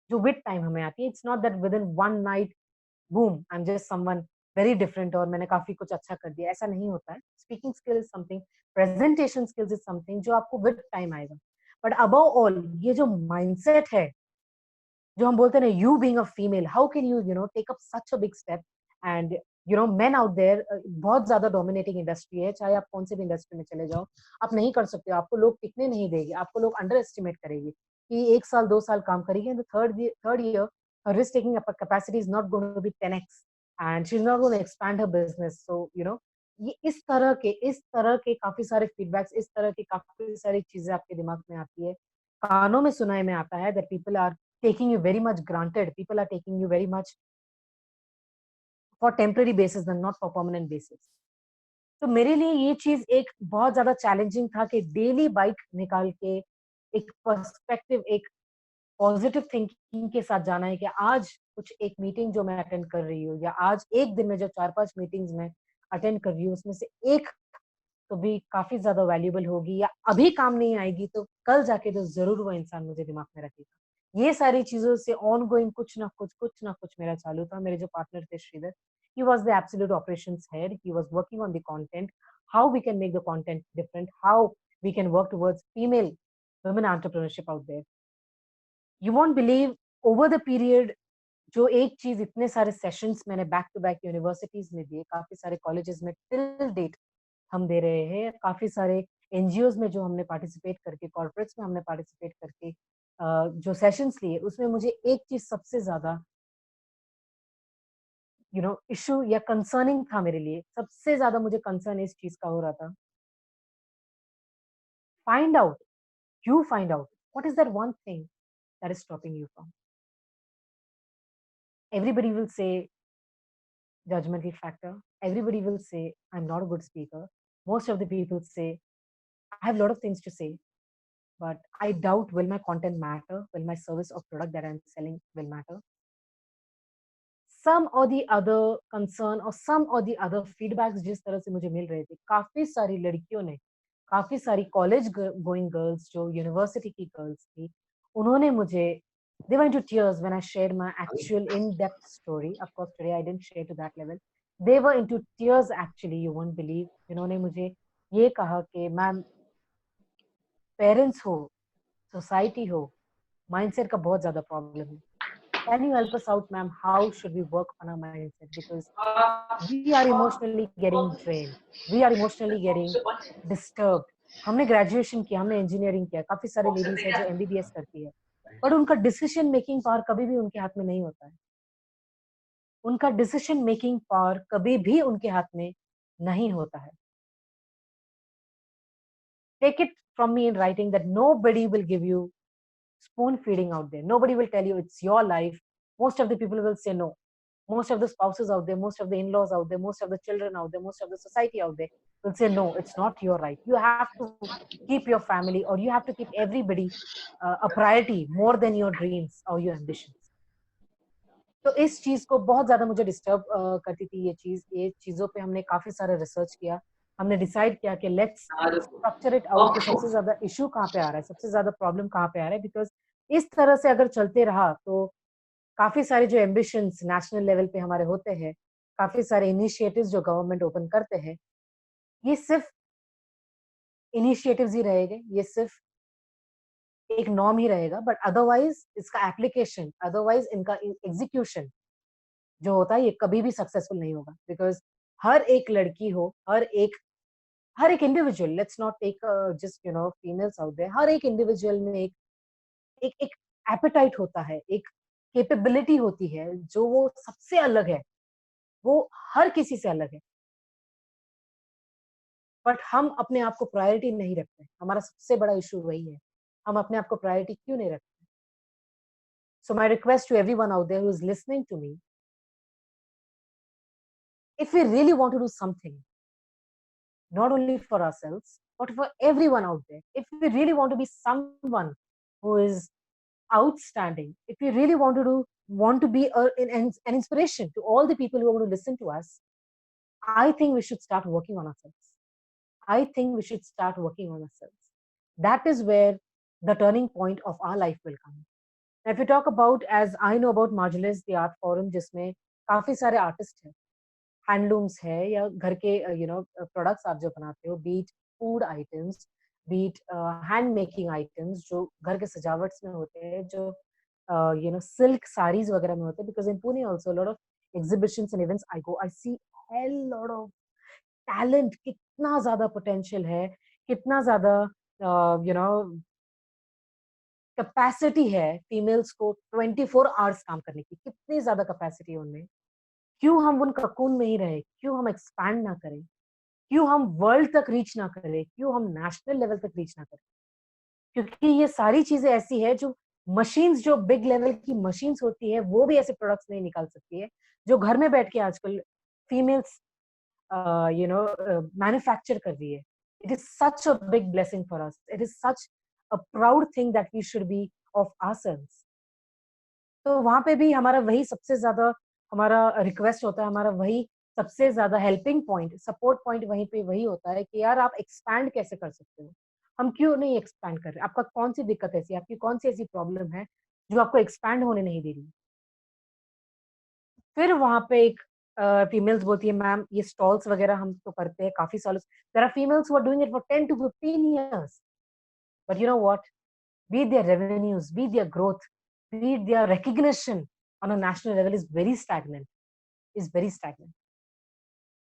जो विद टाइम हमें आती है. It's not that with in one night boom I am just someone very different और मैंने काफी कुछ अच्छा कर दिया, ऐसा नहीं होता है. Speaking skill is something, presentation skills is something जो आपको विद टाइम आएगा. बट अबव ऑल ये जो माइंडसेट है, जो हम बोलते हैं ना, you being a female, how can you take up such a big step. And men out there, बहुत ज्यादा डोमिनेटिंग इंडस्ट्री है, चाहे आप कौन से भी इंडस्ट्री में चले जाओ, आप नहीं कर सकते हो. आपको लोग टिकने नहीं देंगे, आपको लोग अंडर एस्टिमेट करेंगे कि 1 साल 2 साल काम करेगी, and third year her risk taking capacity is not going to be 10x and she's not going to expand her business. So ये इस तरह के काफी सारे फीडबैक्स, इस तरह की काफी सारी चीजें आपके दिमाग में आती है, कानों में सुनाई में आता है, that people are taking you very much granted, people are taking you very much for temporary basis and not for permanent basis. तो मेरे लिए ये चीज एक बहुत ज्यादा चैलेंजिंग था कि डेली बाइक निकाल के एक पर्सपेक्टिव, एक पॉजिटिव थिंकिंग के साथ जाना है कि आज कुछ एक मीटिंग जो मैं अटेंड कर रही हूँ, या आज एक दिन में जो 4-5 मीटिंग्स में अटेंड कर रही हूँ, उसमें से एक तो भी काफी ज्यादा वैल्यूएबल होगी, या अभी काम नहीं आएगी तो कल जाके तो जरूर वो इंसान मुझे दिमाग में रखेगा. ये सारी चीजों से ऑन गोइंग कुछ ना कुछ मेरा चालू था. मेरे जो पार्टनर थे Shridhar, he was the absolute operations head, he was working on the content, how we can make the content different, how we can work towards female women entrepreneurship out there. You won't believe over the period जो एक चीज इतने सारे सेशंस मैंने बैक टू बैक यूनिवर्सिटीज में दिए, काफी सारे कॉलेजेस में टिल डेट हम दे रहे हैं, काफी सारे एनजीओज में जो हमने पार्टिसिपेट करके, कॉर्पोरेट्स में हमने पार्टिसिपेट करके जो सेशंस लिए, उसमें मुझे एक चीज सबसे ज्यादा इशू या कंसर्निंग था मेरे लिए, सबसे ज्यादा मुझे कंसर्न इस चीज का हो रहा था. Find out what is that one thing that is stopping you from. Everybody will say judgmental factor. Everybody will say I'm not a good speaker. Most of the people say I have a lot of things to say, but I doubt will my content matter, will my service or product that I'm selling will matter. Some or the other concern or some or the other feedbacks जिस तरह से मुझे मिल रहे थे, काफी सारी लड़कियों ने, काफी सारी कॉलेज गोइंग गर्ल्स जो यूनिवर्सिटी की गर्ल्स थी, उन्होंने मुझे they went to tears when I shared my actual in-depth story. Of course, today I didn't share to that level. They were into tears actually, you won't believe. इन्होंने मुझे ये कहा कि मैम, पेरेंट्स हो, सोसाइटी हो, माइंडसेट का बहुत ज्यादा प्रॉब्लम है. Can you help us out, ma'am? How should we work on our mindset? Because we are emotionally getting drained. We are emotionally getting disturbed. हमने ग्रेजुएशन किया, हमने इंजीनियरिंग किया, काफी सारे लेडीज है जो एमबीबीएस करती है, बट उनका डिसीजन मेकिंग पावर कभी भी उनके हाथ में नहीं होता है. उनका डिसीजन मेकिंग पावर कभी भी उनके हाथ में नहीं होता है. Take it from me in writing that nobody will give you spoon feeding out there. Nobody will tell you it's your life. Most of the people will say no. Most of the spouses out there, most of the in-laws out there, most of the children out there, most of the society out there will say no, it's not your right. You have to keep your family, or you have to keep everybody a priority more than your dreams or your ambitions. तो इस चीज को बहुत ज्यादा मुझे डिस्टर्ब करती थी ये चीजों पे हमने काफी सारा रिसर्च किया. हमने डिसाइड किया कि लेट्स स्ट्रक्चर इट आउट कि सबसे ज्यादा इशू कहाँ पे आ रहा है, सबसे ज्यादा प्रॉब्लम कहाँ पे आ रहा है. बिकॉज इस तरह से अगर चलते रहा तो काफी सारे जो एम्बिशंस नेशनल लेवल पे हमारे होते हैं, काफी सारे इनिशिएटिव्स जो गवर्नमेंट ओपन करते हैं, ये सिर्फ इनिशिएटिव्स ही रहेंगे, ये सिर्फ एक नॉर्म ही रहेगा, बट अदरवाइज इसका एप्लीकेशन, अदरवाइज इनका एग्जीक्यूशन जो होता है ये कभी भी सक्सेसफुल नहीं होगा. बिकॉज हर एक लड़की हो, हर एक individual, let's not take just females out there, हर एक इंडिविजुअल में एक एपेटाइट होता है, एक कैपेबिलिटी होती है जो वो सबसे अलग है, वो हर किसी से अलग है, बट हम अपने आप को प्रायोरिटी नहीं रखते. हमारा सबसे बड़ा इशू वही है, हम अपने आप को प्रायोरिटी क्यों नहीं रखते. So my request to everyone out there who is listening to me, if we really want to do something, not only for ourselves but for everyone out there, if we really want to be someone who is outstanding, if we really want to be an inspiration to all the people who are going to listen to us, I think we should start working on ourselves. I think we should start working on ourselves. That is where the turning point of our life will come. Now, if you talk about, as I know about Marginalized the Art Forum, जिसमें काफी सारे आर्टिस्ट हैं, हैंडलूम्स है या घर के प्रोडक्ट्स आप जो बनाते हो, be it food items, be it hand making items जो घर के सजावट्स में होते हैं, जो सिल्क साड़ीज वगैरह में होते हैं. Because in Pune also lot of exhibitions and events I go, I see hell lot of talent. कितना ज्यादा पोटेंशियल है, कितना ज्यादा कैपेसिटी है फीमेल्स को 24 आवर्स काम करने की, कितनी ज्यादा कैपेसिटी है उनमें. क्यों हम उन ककून में ही रहे, क्यों हम एक्सपैंड ना करें, क्यों हम वर्ल्ड तक रीच ना करें, क्यों हम नेशनल लेवल तक रीच ना करें. क्योंकि ये सारी चीजें ऐसी है जो मशीन्स, जो बिग लेवल की मशीन्स होती है, वो भी ऐसे प्रोडक्ट्स नहीं निकाल सकती है जो घर में बैठ के आजकल फीमेल्स मैन्युफैक्चर कर रही है. It is such a big blessing for us, it is such a proud thing that we should be of ourselves. तो वहां पे भी हमारा वही सबसे ज्यादा हमारा रिक्वेस्ट होता है, हमारा वही सबसे ज्यादा हेल्पिंग पॉइंट, सपोर्ट पॉइंट वहीं पे वही होता है कि यार आप एक्सपैंड कैसे कर सकते हो, हम क्यों नहीं एक्सपैंड कर रहे, आपका कौन सी दिक्कत ऐसी, आपकी कौन सी ऐसी प्रॉब्लम है जो आपको एक्सपैंड होने नहीं दे रही. फिर वहां पे एक फीमेल्स बोलती है मैम ये स्टॉल्स वगैरह हम तो करते हैं काफी सालों से. There are females who are doing it for 10 to 15 years. But you know what? Be it their revenues, be it their growth, be it their recognition on a national level is very stagnant. Is very stagnant.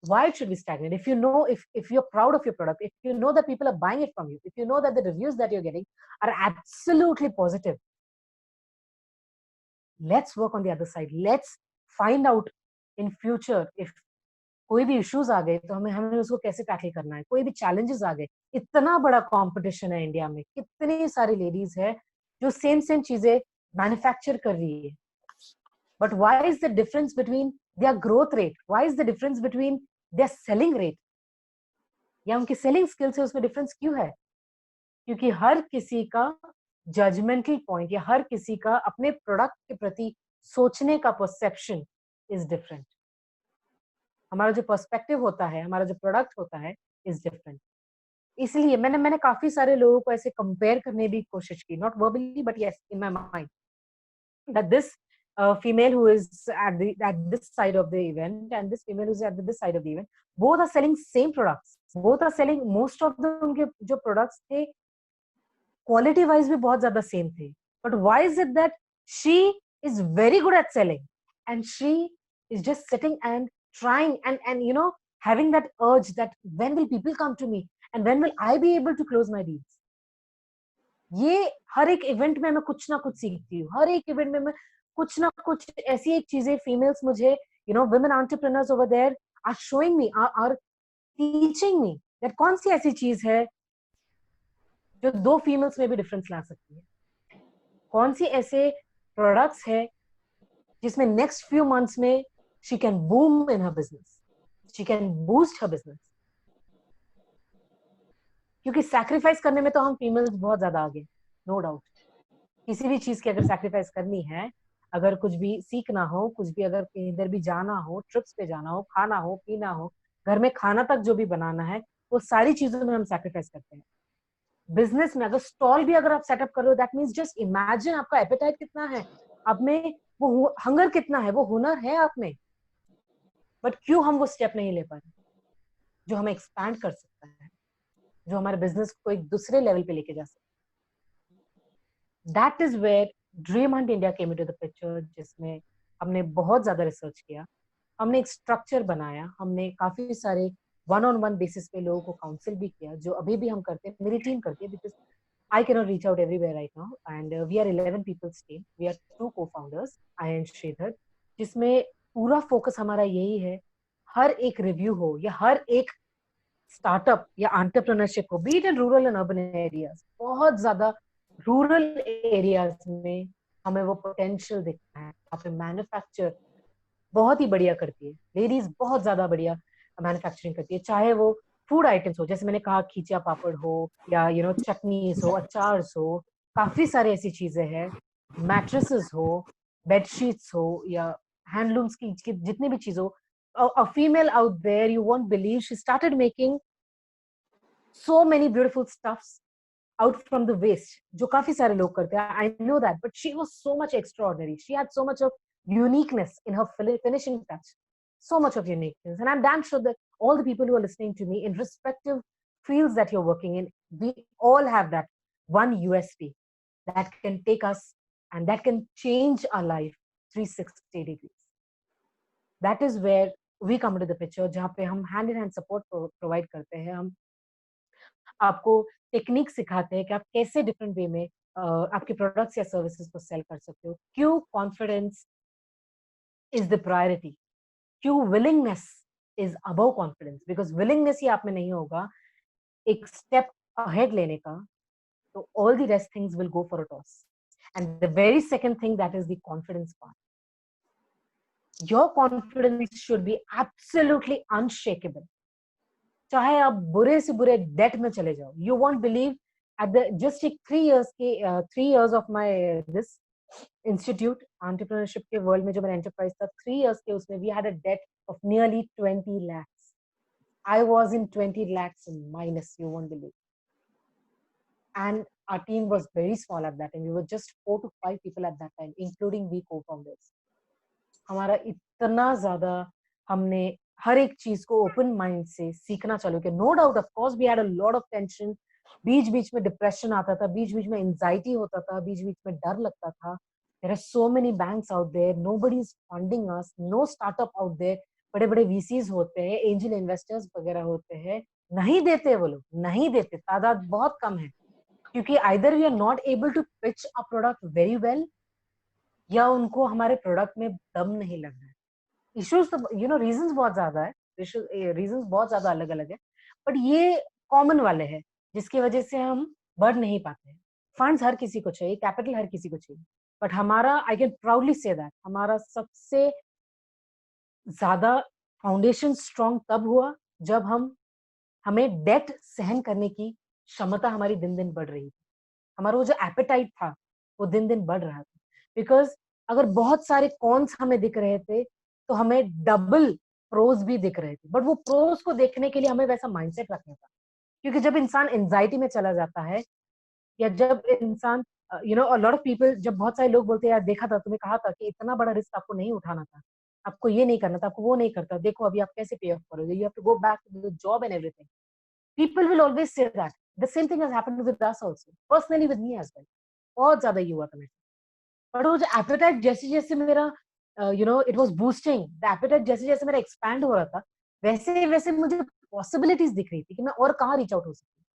Why it should be stagnant? If you know, if you're proud of your product, if you know that people are buying it from you, if you know that the reviews that you're getting are absolutely positive, let's work on the other side. Let's find out in future if कोई भी इश्यूज आ गए तो हमें हमें उसको कैसे टैकल करना है. कोई भी चैलेंजेस आ गए, इतना बड़ा कंपटीशन है इंडिया में, कितनी सारी लेडीज है जो सेम सेम चीजें मैन्युफैक्चर कर रही है. But why is the difference between their growth rate, why is the difference between their selling rate, या उनकी सेलिंग स्किल से उसमें डिफरेंस क्यों है? क्योंकि हर किसी का जजमेंटल पॉइंट या हर किसी का अपने प्रोडक्ट के प्रति सोचने का परसेप्शन इज डिफरेंट. हमारा जो पर्सपेक्टिव होता है, हमारा जो प्रोडक्ट होता है इज डिफरेंट. इसलिए मैंने काफी सारे लोगों को ऐसे कंपेयर करने की कोशिश की, not verbally but yes in my mind, that this female who is at this side of the event and this female who is at this side of the event, both are selling same products, both are selling most of the उनके जो products थे क्वालिटी वाइज भी बहुत ज्यादा सेम थे. But why is it that she is very good at selling and she is just sitting and trying and you know having that urge that when will people come to me and when will I be able to close my deals. ये हर एक इवेंट में मैं कुछ ना कुछ सीखती हूँ, हर एक इवेंट में मैं कुछ ना कुछ ऐसी एक चीजें फीमेल्स मुझे you know women entrepreneurs over there are showing me are teaching me that कौन सी ऐसी चीज है जो दो फीमेल्स में भी डिफरेंस ला सकती है, कौन सी ऐसे प्रोडक्ट्स है जिसमें नेक्स्ट फ्यू मंथ्स में she can boom in her business, she can boost her business. क्योंकि सैक्रिफाइस करने में तो हम फीमेल्स बहुत ज्यादा आगे, नो डाउट. किसी भी चीज की अगर सैक्रिफाइस करनी है, अगर कुछ भी सीखना हो, कुछ भी अगर इधर भी जाना हो, ट्रिप्स पे जाना हो, खाना हो, पीना हो, घर में खाना तक जो भी बनाना है, वो सारी चीजों में हम सैक्रिफाइस करते हैं. बिजनेस में अगर स्टॉल भी अगर आप सेटअप कर रहे हो, दैट मीन्स जस्ट इमेजिन आपका एपेटाइट कितना है, आप में वो हंगर कितना है, वो हुनर है आप में. बट क्यों हम वो स्टेप नहीं ले पा रहे जो हमें एक्सपैंड कर सकता है, जो हमारे बिजनेस को एक दूसरे लेवल पे लेके जा सकता है. That is where dream hunt India came into the picture, जिसमें हमने बहुत ज्यादा रिसर्च किया, हमने एक स्ट्रक्चर बनाया, हमने काफी सारे वन ऑन वन बेसिस पे लोगों को काउंसिल भी किया, जो अभी भी हम करते हैं, मेरी टीम करती है, because I cannot reach out everywhere right now, and we are 11 people's team. We are 2 co-founders, I and Sridhar, जिसमें पूरा फोकस हमारा यही है, हर एक रिव्यू हो या हर एक स्टार्टअप या एंटरप्रेन्योरशिप हो, B it in rural and urban areas, बहुत ज्यादा रूरल एरियाज में हमें वो पोटेंशियल दिखता है. यहाँ पे मैन्युफैक्चर बहुत ही बढ़िया करती है, लेडीज बहुत ज्यादा बढ़िया मैन्युफैक्चरिंग करती है, चाहे वो फूड आइटम्स हो, जैसे मैंने कहा खींचा पापड़ हो, या यू नो चटनीज हो, अचार्स हो, काफी सारी ऐसी चीजें हैं, मैट्रेसेस हो, बेडशीट्स हो, या हैंडलूम्स की जितनी भी चीज हो. A female out there, you won't believe, she started making so many beautiful stuffs out from the waste, जो काफी सारे लोग करते हैं, I know that, but she was so much extraordinary. She had so much of uniqueness in her finishing touch, so much of uniqueness, and I'm damn sure that all the people who are listening to me in respective fields that you're working in, we all have that one USP that can take us and that can change our life 360 degrees. That is where we come into the picture, जहाँ पे हम hand in hand support provide करते हैं, हम आपको टेक्निक सिखाते हैं कि आप कैसे डिफरेंट वे में आपके प्रोडक्ट्स या सर्विसेज को सेल कर सकते हो. क्यों कॉन्फिडेंस इज द प्रायोरिटी, क्यों willingness is above confidence, because willingness ही आप में नहीं होगा एक स्टेप अहेड लेने का, तो all the rest things will go for a toss. And the very second thing, that is the confidence part. Your confidence should be absolutely unshakable. चाहे आप बुरे से बुरे डेट में चले जाओ, you won't believe at the just 3 years के 3 years of my this institute entrepreneurship के world में जो मेरा enterprise था, 3 years के उसमें we had a debt of nearly 20 lakhs. I was in 20 lakhs in minus, you won't believe. And our team was very small at that time. We were just 4 to 5 people at that time, including we co-founders. हमारा इतना ज्यादा हमने हर एक चीज को ओपन माइंड से सीखना चालू किया. No doubt of course we had a lot of tension. बीच बीच में डिप्रेशन आता था, बीच बीच में एंजाइटी होता था, बीच बीच में डर लगता था. There are so many banks out there, nobody is funding us, no startup out there. बड़े बड़े वीसीज होते हैं, एंजल इन्वेस्टर्स वगैरह होते हैं, नहीं देते वो लोग, नहीं देते. तादाद बहुत कम है, क्योंकि either we are not able to pitch a product very well, या उनको हमारे प्रोडक्ट में दम नहीं लग रहा है. इश्यूज तो रीजंस बहुत ज्यादा है, रीजंस बहुत ज्यादा अलग अलग है, बट ये कॉमन वाले हैं जिसकी वजह से हम बढ़ नहीं पाते हैं. फंड्स हर किसी को चाहिए, कैपिटल हर किसी को चाहिए, बट हमारा, I can proudly say that, हमारा सबसे ज्यादा फाउंडेशन स्ट्रॉन्ग तब हुआ जब हमें डेट सहन करने की क्षमता हमारी दिन दिन बढ़ रही थी. हमारा वो जो एपेटाइट था वो दिन दिन बढ़ रहा था. बिकॉज अगर बहुत सारे कॉन्स हमें दिख रहे थे तो हमें डबल प्रोज भी दिख रहे थे, बट वो प्रोज को देखने के लिए हमें वैसा माइंडसेट रखना था. क्योंकि जब इंसान एंजाइटी में चला जाता है, या जब इंसान अ लॉट ऑफ पीपल, जब बहुत सारे लोग बोलते हैं यार देखा था, तुम्हें कहा था कि इतना बड़ा रिस्क आपको नहीं उठाना था, आपको ये नहीं करना था, आपको वो नहीं करता, देखो अभी आप कैसे पे ऑफ करोगे, you have to go back to the job and everything. People will always say that. The same thing has happened with us also. Personally with me as well. बहुत ज्यादा ये हुआ था मेरे. But वो जो appetite जैसे जैसे मेरा it was boosting. The appetite जैसे जैसे मेरा expand हो रहा था, वैसे वैसे मुझे possibilities दिख रही थी कि मैं और कहाँ reach out हो सकती हूँ.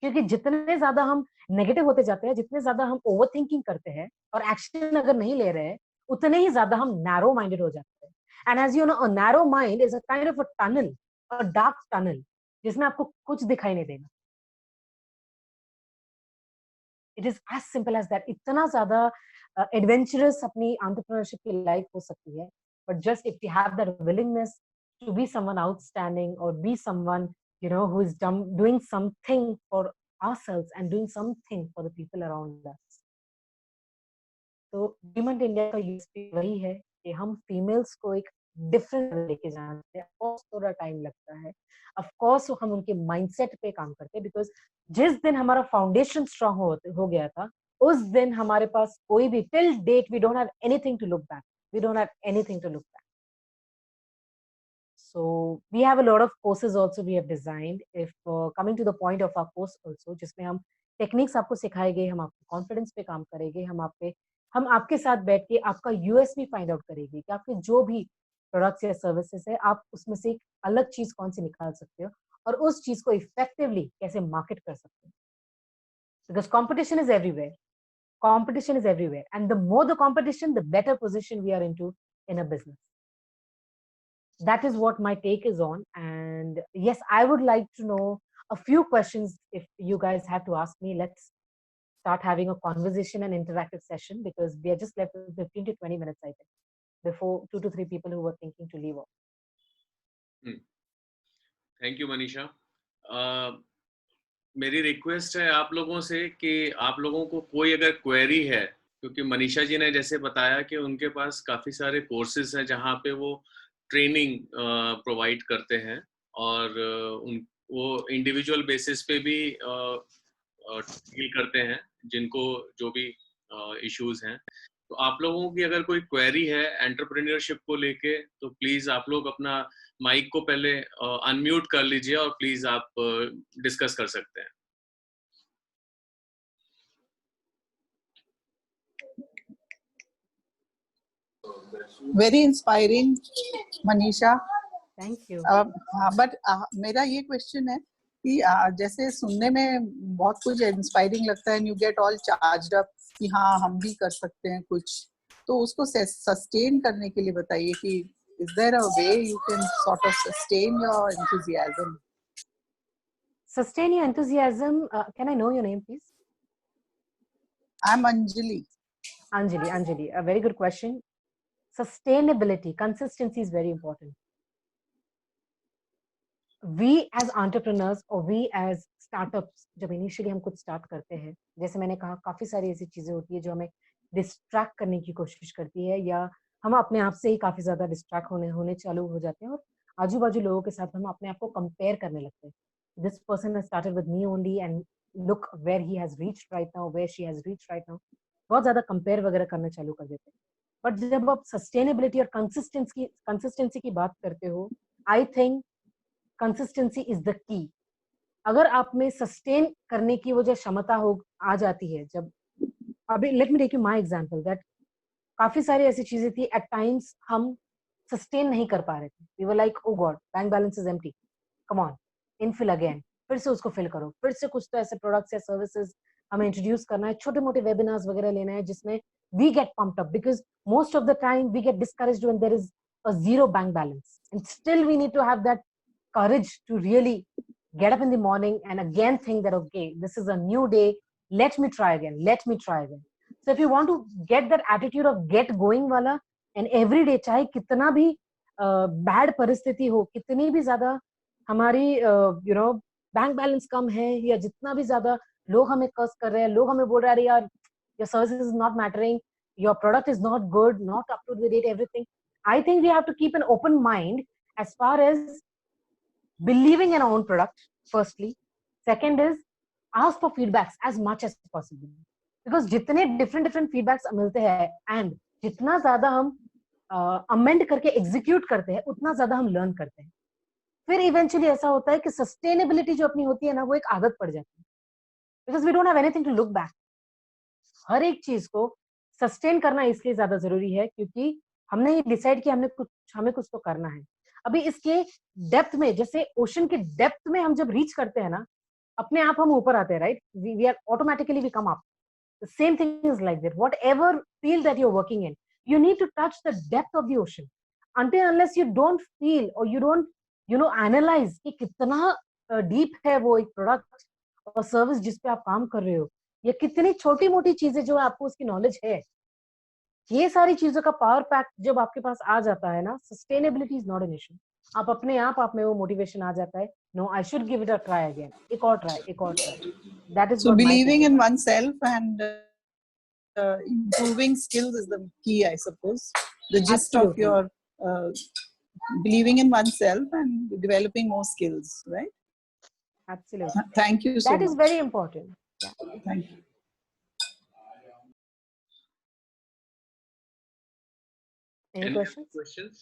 क्योंकि जितने ज्यादा हम नेगेटिव होते जाते हैं, जितने ज्यादा हम ओवर थिंकिंग करते हैं और एक्शन अगर नहीं ले रहे हैं, उतने ही ज्यादा हम नैरो माइंडेड हो जाते हैं. And as you know, a narrow mind is a kind of a tunnel, a dark tunnel, जिसमें आपको कुछ दिखाई नहीं देगा. It is as simple as that. इतना ज्यादा एडवेंचरस अपनी एंटरप्रेन्योरशिप की लाइफ हो सकती है, but just if you have that willingness to be someone outstanding, और be someone who is doing something for ourselves and doing something for the people around us. तो वीमेंट इंडिया का यूएसपी वही है कि हम फीमेल्स को एक डिफरेंट लेके जाते हैं. ऑफ थोड़ा टाइम लगता है, ऑफ कोर्स हम उनके माइंडसेट पे काम करते हैं, बिकॉज जिस दिन हमारा फाउंडेशन स्ट्रांग हो गया था, उस दिन हमारे पास कोई भी, till date we don't have anything to look back, we don't have anything to look back. So we have a lot of courses also we have designed. If coming to the point of our course also, जिसमें हम टेक्निक्स आपको सिखाएंगे, हम आपके कॉन्फिडेंस पे काम करेंगे, हम आपके साथ बैठ के आपका यूएसपी फाइंड आउट करेंगे कि आपके जो भी प्रोडक्ट्स या सर्विसेज है, आप उसमें से एक अलग चीज कौन सी निकाल सकते हो और उस चीज को इफेक्टिवली कैसे मार्केट कर सकते हो. Because competition is everywhere, competition is everywhere, and the more the competition, the better position we are into in a business. That is what my take is on. And yes, I would like to know a few questions if you guys have to ask me. Let's start having a conversation and interactive session, because we are just left with 15 to 20 minutes, I think, before 2 to 3 people who were thinking to leave off. Thank you, Manisha. मेरी रिक्वेस्ट है आप लोगों से कि आप लोगों को कोई अगर क्वेरी है, क्योंकि मनीषा जी ने जैसे बताया कि उनके पास काफ़ी सारे कोर्सेज हैं जहाँ पे वो ट्रेनिंग प्रोवाइड करते हैं, और वो इंडिविजुअल बेसिस पे भी डील करते हैं जिनको जो भी इश्यूज हैं. तो आप लोगों की अगर कोई क्वेरी है एंटरप्रेन्योरशिप को लेके, तो प्लीज आप लोग अपना माइक को पहले अनम्यूट कर लीजिए और प्लीज आप डिस्कस कर सकते हैं. Very inspiring Manisha, thank you. But मेरा ये क्वेश्चन है कि जैसे सुनने में बहुत कुछ इंस्पायरिंग लगता है, you get all charged up कि हाँ हम भी कर सकते हैं कुछ, तो उसको सस्टेन करने के लिए बताइए कि is there a way you can sort of sustain your enthusiasm? Sustain your enthusiasm. Can I know your name, please? I'm Anjali. Anjali, a very good question. Sustainability, consistency is very important. We as entrepreneurs or we as startups, जब initially हम कुछ start करते हैं, जैसे मैंने कहा काफी सारी ऐसी चीजें होती है जो हमें distract करने की कोशिश करती है, या हम अपने आप से ही काफी ज्यादा डिस्ट्रैक्ट होने चालू हो जाते हैं, और आजू बाजू लोगों के साथ हम अपने आप को कंपेयर करने लगते हैं. This person has started with me only and look where he has reached right now, where she has reached right now. बहुत ज्यादा कंपेयर वगैरह करना चालू कर देते हैं. बट जब आप सस्टेनेबिलिटी और कंसिस्टेंसी की बात करते हो, I think consistency is the key. अगर आप में सस्टेन करने की वो जो क्षमता हो आ जाती है, जब अभी let me take you my example that काफी सारी ऐसी चीजें थी एट टाइम्स हम सस्टेन नहीं कर पा रहे थे. We were like oh god bank balance is empty, come on infill again, फिर से उसको फिल करो, फिर से कुछ तो ऐसे प्रोडक्ट्स या सर्विसेज हमें इंट्रोड्यूस करना है, छोटे मोटे वेबिनार्स वगैरह लेना है जिसमें we get pumped up because most of the time we get discouraged when there is a zero bank balance, and still we need to have that courage to really get up in the morning and again think that okay, this is a new day, let me try again. So if you want to get that attitude of get going wala, and every day चाहे कितना भी बैड परिस्थिति हो, कितनी भी ज्यादा हमारी बैंक बैलेंस कम है या जितना भी ज्यादा लोग हमें कर्स कर रहे हैं, लोग हमें बोल रहे हैं यार your service is not mattering, your product is not good, not up to the date, everything. I think we have to keep an open mind as far as believing in our own product, firstly. Second is ask for feedbacks as much as possible. Because जितने different feedbacks मिलते हैं and जितना ज्यादा हम amend करके execute करते हैं, उतना ज्यादा हम learn करते हैं. फिर eventually ऐसा होता है कि sustainability जो अपनी होती है ना, वो एक आदत पड़ जाती है. Because we don't have anything to look back. हर एक चीज को सस्टेन करना इसलिए ज्यादा जरूरी है क्योंकि हमने ये डिसाइड किया हमें कुछ तो करना है. अभी इसके डेप्थ में, जैसे ओशन के डेप्थ में हम जब रीच करते हैं ना, अपने आप हम ऊपर आते हैं, right? We are automatically we come up. The same thing is like that. Whatever field that you are working in, you need to touch the depth of the ocean. Until unless you don't feel or you don't analyze कि कितना deep है वो एक product और सर्विस जिस पे आप काम कर रहे हो, ये कितनी छोटी मोटी चीजें जो आपको उसकी नॉलेज है, ये सारी चीजों का पावर पैक जब आपके पास आ जाता है ना, sustainability is not an issue. आप में वो मोटिवेशन आ जाता है, no I should give it a try again, एक और try. That is So believing in oneself and improving skills is the key, I suppose. The gist Absolutely. of your believing in oneself and developing more skills, right? Absolutely. Thank you so much. That is very important. Yeah. Thank you. Any questions?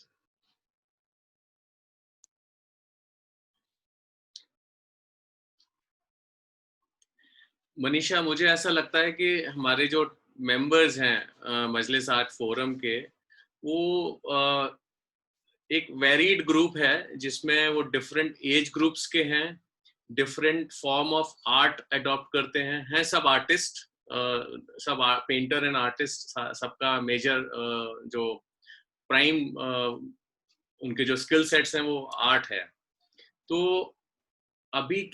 Manisha, मुझे ऐसा लगता है कि हमारे जो मेंबर्स हैं मजलिस आर्ट फोरम के, वो एक वेरीड ग्रुप है जिसमें वो डिफरेंट एज ग्रुप्स के हैं, different form of art adopt करते हैं सब आर्टिस्ट, सब पेंटर एंड आर्टिस्ट, सबका मेजर जो प्राइम उनके जो स्किल सेट्स हैं वो आर्ट है. तो अभी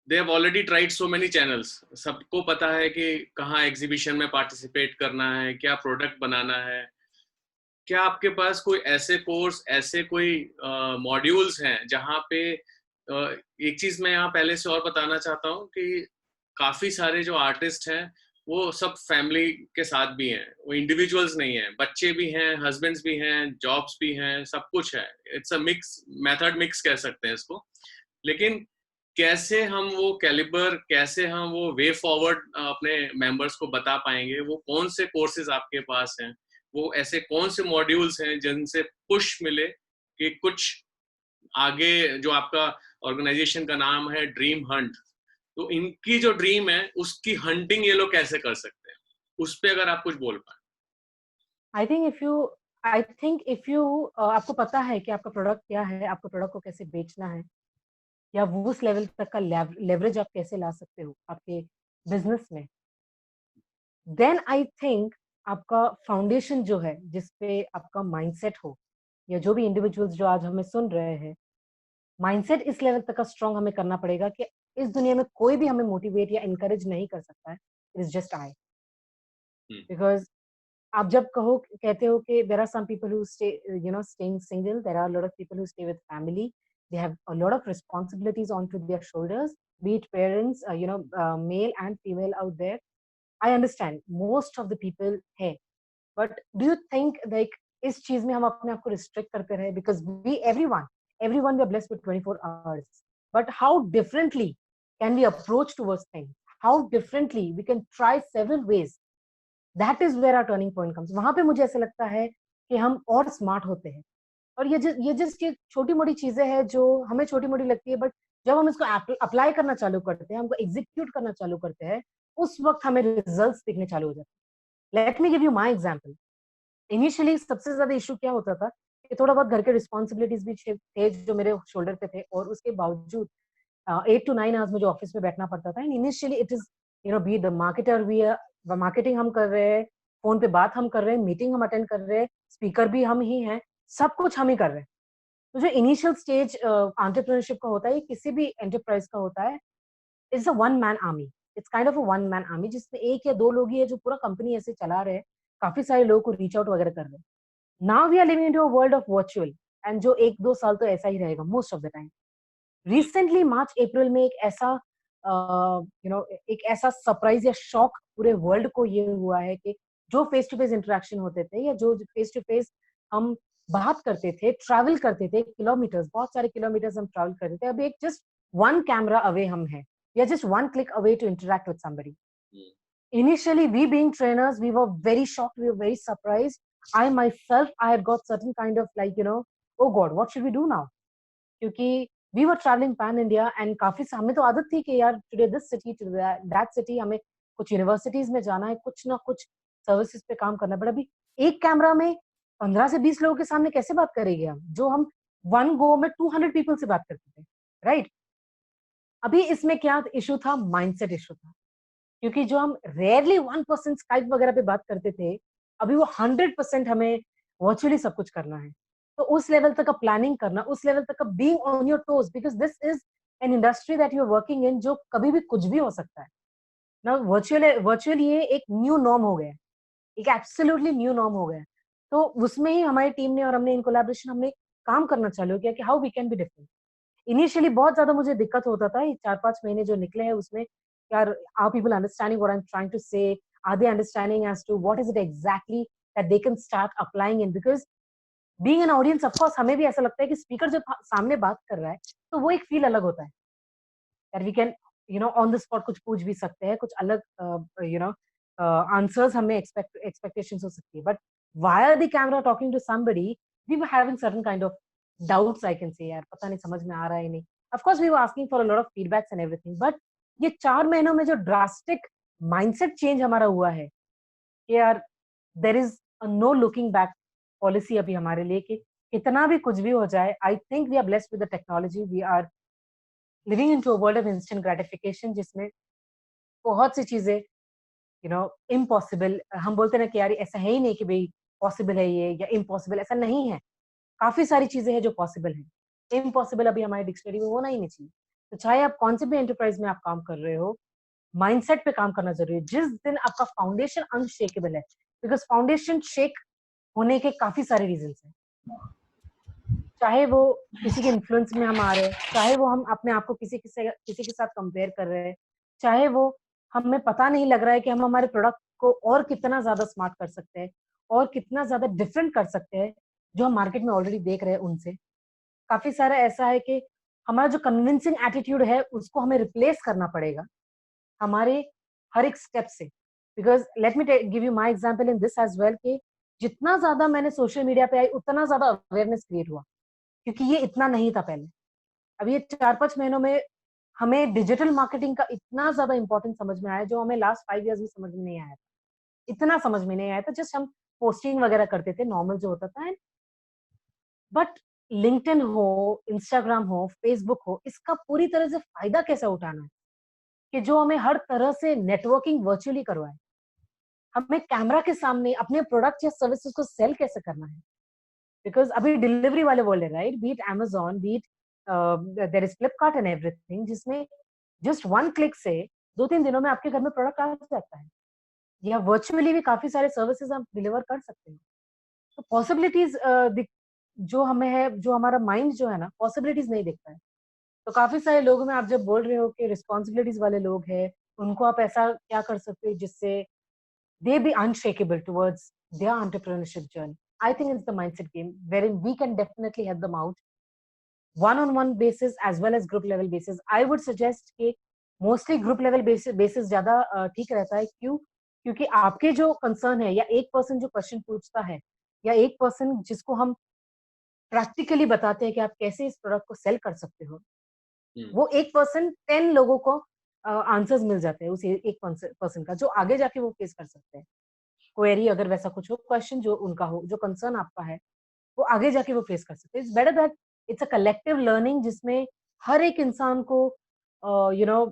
they have already tried so many channels. सबको पता है कि कहाँ एग्जीबिशन में पार्टिसिपेट करना है, क्या प्रोडक्ट बनाना है. क्या आपके पास कोई ऐसे कोर्स, ऐसे कोई मॉड्यूल्स हैं जहाँ पे एक चीज मैं यहाँ पहले से और बताना चाहता हूँ कि काफी सारे जो आर्टिस्ट हैं वो सब फैमिली के साथ भी हैं, वो इंडिविजुअल्स नहीं हैं, बच्चे भी हैं, हस्बैंड्स भी हैं, जॉब्स भी हैं, सब कुछ है. It's a mix method, mix कह सकते हैं इसको. लेकिन कैसे हम वो कैलिबर, कैसे हम वो वे फॉरवर्ड अपने मेंबर्स को बता पाएंगे? वो कौन से कोर्सेज आपके पास हैं, वो ऐसे कौन से मॉड्यूल्स हैं जिनसे पुश मिले कि कुछ आगे, जो आपका ऑर्गेनाइजेशन का नाम है ड्रीम हंट, तो इनकी जो ड्रीम है उसकी हंटिंग ये लोग कैसे कर सकते हैं, उस पे अगर आप कुछ बोल पाए. आई थिंक इफ यू आपको पता है कि आपका प्रोडक्ट क्या है, आपको प्रोडक्ट को कैसे बेचना है, या वो उस लेवल तक का लेवरेज आप कैसे ला सकते हो आपके बिजनेस में, देन आई थिंक आपका फाउंडेशन जो है जिसपे आपका माइंडसेट हो, या जो भी इंडिविजुअल्स जो आज हमें सुन रहे हैं, माइंडसेट इस लेवल तक का स्ट्रॉन्ग हमें करना पड़ेगा कि इस दुनिया में कोई भी हमें मोटिवेट या इनकरेज नहीं कर सकता है. It is just I. Because आप जब कहते हो कि there are some people who stay staying single, there are lot of people who stay with family, they have a lot of responsibilities onto their shoulders, be it parents, male and female out there. I understand most of the people hai, but do you think like is cheez mein hum apne aap ko restrict karte rahe? Because everyone we are blessed with 24 hours, but how differently can we approach towards things? How differently we can try several ways that is where our turning point comes. वहां पे मुझे ऐसा लगता है कि हम और स्मार्ट होते हैं। और ये जस्ट ये छोटी मोटी चीजें हैं जो हमें छोटी मोटी लगती है, बट जब हम इसको अप्लाई करना चालू करते हैं, हमको एग्जीक्यूट करना चालू करते हैं, उस वक्त हमें रिजल्ट्स दिखने चालू हो जाते हैं। Late me give you my example. Initially सबसे ज्यादा इशू क्या होता था कि थोड़ा बहुत घर के रिस्पॉन्सिबिलिटीज भी थे जो मेरे शोल्डर पे थे, और उसके बावजूद 8 to 9 आवर्स मुझे ऑफिस में बैठना पड़ता था। Initially it is be the marketer, we marketing हम कर रहे हैं, फोन पे बात हम कर रहे हैं, मीटिंग हम अटेंड कर रहे हैं, स्पीकर भी हम ही हैं, सब कुछ हम ही कर रहे हैं। तो जो इनिशियल स्टेज एंटरप्रेन्योरशिप का होता है, किसी भी एंटरप्राइज का होता है, it's a one man army. It's kind of a one man army जिसमें एक या दो लोग ही है जो पूरा कंपनी ऐसे चला रहे हैं, काफी सारे लोगों को रीच आउट वगैरह कर रहे हैं। Now we are living into a world of virtual, and जो 1-2 साल तो ऐसा ही रहेगा most of the time. Recently March April में एक ऐसा सरप्राइज या शॉक पूरे वर्ल्ड को ये हुआ है कि जो फेस टू फेस इंटरेक्शन होते थे या जो फेस टू फेस हम बात करते थे, ट्रैवल करते थे किलोमीटर्स, बहुत सारे किलोमीटर्स हम ट्रैवल करते थे, अभी एक जस्ट वन कैमरा अवे हम हैं, या just one click away to interact with somebody. Initially, we being trainers, we were very shocked, we were very surprised. I myself, I had got certain kind of oh God, what should we do now? क्योंकि we were traveling pan India and काफी हमें तो आदत थी कि यार today this city, today that city, हमें कुछ यूनिवर्सिटीज में जाना है, कुछ ना कुछ सर्विसेज पे काम करना है, बट अभी एक कैमरा में 15 से 20 लोगों के सामने कैसे बात करेंगे हम, जो हम वन गो में 200 पीपल से बात करते थे, राइट? अभी इसमें क्या इशू था? माइंडसेट इशू था, क्योंकि जो हम रेयरली 1% स्काइप वगैरह पे बात करते थे, अभी वो 100% हमें वर्चुअली सब कुछ करना है। तो उस लेवल तक का प्लानिंग करना, उस लेवल तक का being on your toes, because this is an industry that you are working in, जो कभी भी कुछ भी हो सकता है ना। वर्चुअल ये एक न्यू नॉर्म हो गया है, एक एब्सोल्युटली न्यू नॉर्म हो गया है। तो उसमें ही हमारी टीम ने और हमने इन कोलैबोरेशन हमने काम करना चालू किया कि how we can be different. Initially बहुत ज्यादा मुझे दिक्कत होता था, ये 4-5 महीने जो निकले हैं उसमें, यार are people understanding what I am trying to say, are they understanding as to what is it exactly that they can start applying in, because being an audience of course हमें भी ऐसा लगता है कि स्पीकर जब सामने बात कर रहा है तो वो एक फील अलग होता है, that we can on the spot कुछ पूछ भी सकते हैं, कुछ अलग आंसर्स हमें एक्सपेक्टेशंस हो सकती है, but via the camera talking to somebody we were having certain kind of doubts, I can say, यार पता नहीं समझ में आ रहा है नहीं। Of course we were asking for a lot of feedbacks and everything, but ये 4 महीनों में जो drastic mindset change हमारा हुआ है कि यार there is a no looking back policy अभी हमारे लिए, कि कितना भी कुछ भी हो जाए, I think we are blessed with the technology, we are living into a world of instant gratification जिसमें बहुत सी चीजें impossible, हम बोलते ना कि यार ऐसा है ही नहीं कि भाई possible है ये या impossible, ऐसा नहीं है। काफी सारी चीजें हैं जो पॉसिबल है, इम्पॉसिबल अभी हमारी डिक्शनरी में होना ही नहीं चाहिए। तो चाहे आप कौन से भी एंटरप्राइज में आप काम कर रहे हो, माइंडसेट पे काम करना जरूरी है। जिस दिन आपका फाउंडेशन अनशेकेबल है, बिकॉज फाउंडेशन शेक होने के काफी सारे रीजंस हैं, चाहे वो किसी के इन्फ्लुएंस में हम आ रहे हैं, चाहे वो हम अपने आप को किसी के साथ कंपेयर कर रहे हैं, चाहे वो हमें पता नहीं लग रहा है कि हम हमारे प्रोडक्ट को और कितना ज्यादा स्मार्ट कर सकते हैं और कितना ज्यादा डिफरेंट कर सकते हैं जो हम मार्केट में ऑलरेडी देख रहे हैं उनसे। काफी सारा ऐसा है कि हमारा जो कन्विंसिंग एटीट्यूड है उसको हमें रिप्लेस करना पड़ेगा हमारे हर एक स्टेप से, because let me give you my example in this as well, कि जितना ज्यादा मैंने सोशल मीडिया पे आई उतना ज्यादा अवेयरनेस क्रिएट हुआ, क्योंकि ये इतना नहीं था पहले। अब ये 4-5 महीनों में हमें डिजिटल मार्केटिंग का इतना ज्यादा इंपॉर्टेंस समझ में आया, जो हमें लास्ट 5 इयर्स में समझ में नहीं आया था, इतना समझ में नहीं आया था। जस्ट हम पोस्टिंग वगैरह करते थे, नॉर्मल जो होता था, बट लिंक्डइन हो, इंस्टाग्राम हो, फेसबुक हो, इसका पूरी तरह से फायदा कैसे उठाना है कि जो हमें हर तरह से नेटवर्किंग वर्चुअली करवाए, हमें कैमरा के सामने अपने प्रोडक्ट या सर्विसेज को सेल कैसे करना है, बिकॉज अभी डिलीवरी वाले वर्ल्ड है, right? Be it Amazon, be it there is Flipkart and everything, जिसमें जस्ट 1 क्लिक से 2-3 दिनों में आपके घर में प्रोडक्ट आ जाता है, या वर्चुअली भी काफी सारे सर्विसेज आप डिलीवर कर सकते हैं। तो पॉसिबिलिटीज जो हमें है, जो हमारा माइंड जो है ना, पॉसिबिलिटीज नहीं देखता है। तो काफी सारे लोगों में आप जब बोल रहे हो कि रिस्पॉन्सिबिलिटीज वाले लोग हैं, उनको आप ऐसा क्या कर सकते हो जिससे they be unshakable towards their entrepreneurship journey. I think it's the mindset game wherein we can definitely help them out one-on-one basis as well as group level basis. I would suggest कि mostly group level basis ज्यादा ठीक रहता है। क्यों? क्योंकि आपके जो कंसर्न है, या एक पर्सन जो क्वेश्चन पूछता है, या एक पर्सन जिसको हम प्रैक्टिकली बताते हैं कि आप कैसे इस प्रोडक्ट को सेल कर सकते हो, वो एक पर्सन 10 लोगों को आंसर्स मिल जाते हैं उस एक पर्सन का, जो आगे जाके वो फेस कर सकते हैं क्वेरी, अगर वैसा कुछ हो, क्वेश्चन जो उनका हो, जो कंसर्न आपका है, वो आगे जाके वो फेस कर सकते हैं। It's better that it's a collective learning, जिसमें हर एक इंसान को यू नो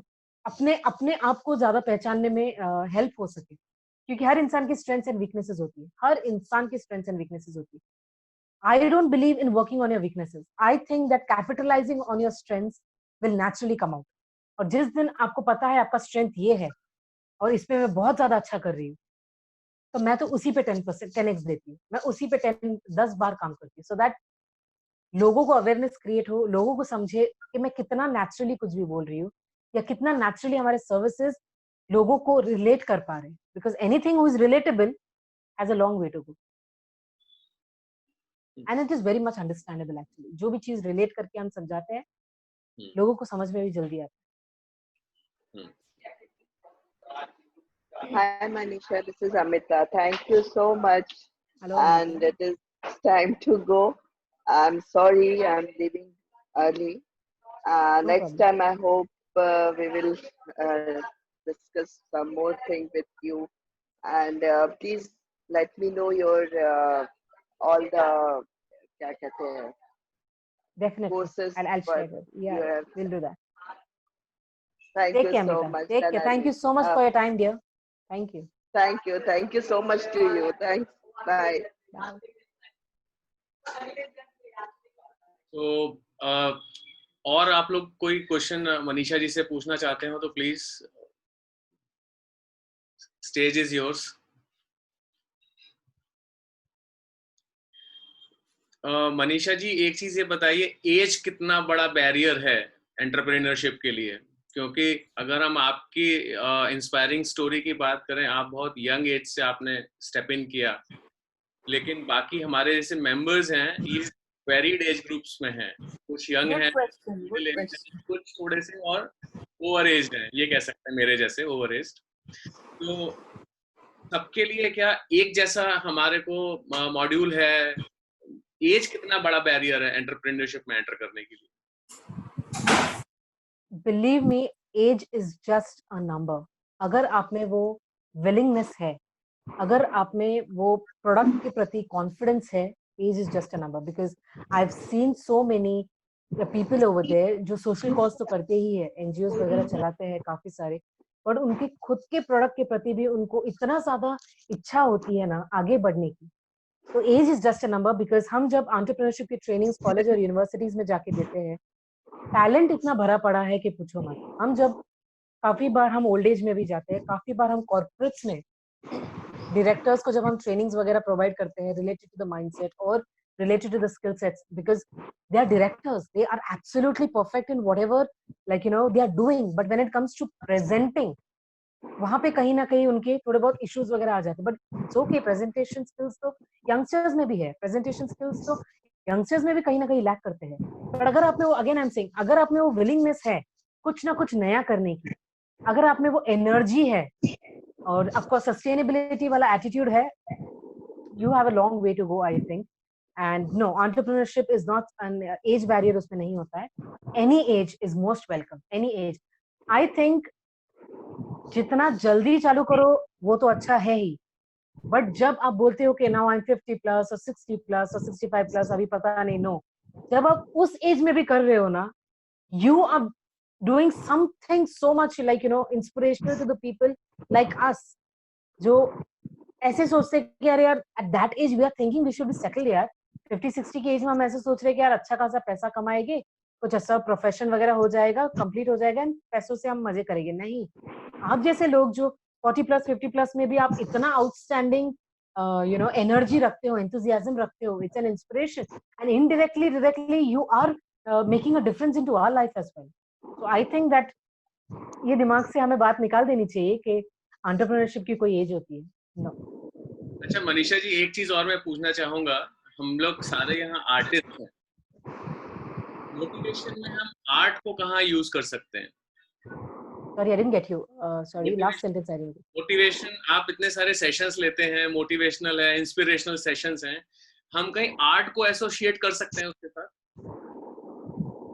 अपने अपने आप को ज्यादा पहचानने में हेल्प हो सके, क्योंकि हर इंसान की स्ट्रेंथ्स एंड वीकनेसेस होती है, हर इंसान की स्ट्रेंथ्स एंड वीकनेसेस होती है। I don't believe in working on your weaknesses. I think that capitalizing on your strengths will naturally come out. और जिस दिन आपको पता है आपका स्ट्रेंथ ये है और इस पे मैं बहुत ज्यादा अच्छा कर रही हूँ, तो मैं तो उसी पे 10x देती हूँ, मैं उसी पे 10 बार काम करती हूँ, सो दैट लोगों को अवेयरनेस क्रिएट हो, लोगों को समझे कि मैं कितना नेचुरली कुछ भी बोल रही हूँ, या कितना नेचुरली हमारे सर्विसेज लोगों को रिलेट कर पा रहे हैं, because anything who is relatable has a long way to go, and it is very much understandable actually. जो भी चीज रिलेट करके हम समझाते हैं, लोगों को समझ में भी जल्दी आता है। Hi Manisha, this is Amita. Thank you so much. Hello, and it is time to go. I'm sorry I'm leaving early. Next time I hope we will discuss some more thing with you, and please let me know your all the kya kehte hain Definitely courses. I'll share it. Yeah, we'll do that. Thank Take you care, so Amita. much. Take care. Thank you so much for your time, dear. Thank you. Thank you so much to you. Thanks. Bye. Bye. तो और आप लोग कोई क्वेश्चन मनीषा जी से पूछना चाहते हो तो please, stage is yours. Manisha ji, एक चीज ये बताइए, एज कितना बड़ा बैरियर है एंटरप्रेन्योरशिप के लिए? क्योंकि अगर हम आपकी इंस्पायरिंग स्टोरी की बात करें, आप बहुत यंग एज से आपने स्टेप इन किया, लेकिन बाकी हमारे जैसे मेंबर्स हैं ये वेरीड एज ग्रुप्स में हैं, कुछ यंग हैं, कुछ थोड़े से और ओवर एज्ड हैं, ये कह सकते हैं मेरे जैसे ओवर एज्ड। तो सबके लिए क्या एक जैसा हमारे को मॉड्यूल है? एज कितना बड़ा बैरियर है एंटरप्रेन्योरशिप में एंटर करने के लिए? Believe me, age is just a number. अगर आप में वो willingness है, अगर आप में वो प्रोडक्ट के प्रति कॉन्फिडेंस है, age is just a number. Because I've seen so many people over there जो सोशल कॉज तो करते ही है, NGOs वगैरह चलाते हैं काफी सारे, पर उनके खुद के प्रोडक्ट के प्रति भी उनको इतना ज्यादा इच्छा होती है ना आगे बढ़ने की। तो age is just a number, because हम जब एंटरप्रेन्योरशिप की ट्रेनिंग्स कॉलेज और यूनिवर्सिटीज में जाके देते हैं, टैलेंट इतना भरा पड़ा है कि पूछो मत। हम जब काफी बार हम ओल्ड एज में भी जाते हैं, काफी बार हम कॉर्पोरेट्स में डायरेक्टर्स को जब हम ट्रेनिंग्स वगैरह प्रोवाइड करते हैं रिलेटेड टू द माइंडसेट और related to the skill sets, because they are directors, they are absolutely perfect in whatever they are doing, but when it comes to presenting, वहां पे कहीं ना कहीं उनके थोड़े बहुत इश्यूज वगैरह आ जाते हैं। But it's okay, presentation skills तो यंगस्टर्स में भी है, प्रेजेंटेशन स्किल्स तो यंगस्टर्स में भी कहीं ना कहीं लैक करते हैं। पर अगर आप में वो, अगेन आई एम सेइंग, अगर आप में वो विलिंगनेस है कुछ ना कुछ नया करने की, अगर आप में वो एनर्जी है और आपको सस्टेनेबिलिटी वाला एटीट्यूड है, you have a long way to go, I think. And no, entrepreneurship is not an age barrier, उसमें नहीं होता है। Any age is most welcome, any age. I think जितना जल्दी चालू करो वो तो अच्छा है ही, बट जब आप बोलते हो कि now I'm 50 plus और 60 plus और 65 plus, अभी पता नहीं, नो, जब आप उस एज में भी कर रहे हो ना, you are doing something so much inspirational to the people like us, जो ऐसे सोचते हैं कि यार at that age we are thinking we should be settled यार, 50-60 के एज में हम ऐसे सोच रहे हैं कि यार अच्छा खासा पैसा कमाएंगे, कुछ अच्छा प्रोफेशन वगैरह हो जाएगा, कंप्लीट हो जाएगा, पैसों से हम मजे करेंगे। नहीं, आप जैसे लोग जो 40 प्लस 50 प्लस में भी आप इतना आउटस्टैंडिंग एनर्जी रखते हो, एंथुसियाज्म रखते हो, it's an inspiration, and indirectly directly you are making a difference into our life as well. So I think that ये दिमाग से हमें बात निकाल देनी चाहिए कि एंटरप्रेन्योरशिप की कोई एज होती है। नो। अच्छा मनीषा जी, एक चीज और मैं पूछना चाहूंगा, हम लोग सारे यहाँ आर्टिस्ट हैं, मोटिवेशन में हम आर्ट को कहाँ यूज कर सकते हैं? Sorry, I didn't get you. Sorry, last sentence I didn't get. Motivation, आप इतने सारे सेशंस लेते हैं, मोटिवेशनल है, इंस्पिरेशनल सेशंस हैं, हम कहीं आर्ट को एसोसिएट कर सकते हैं उसके साथ?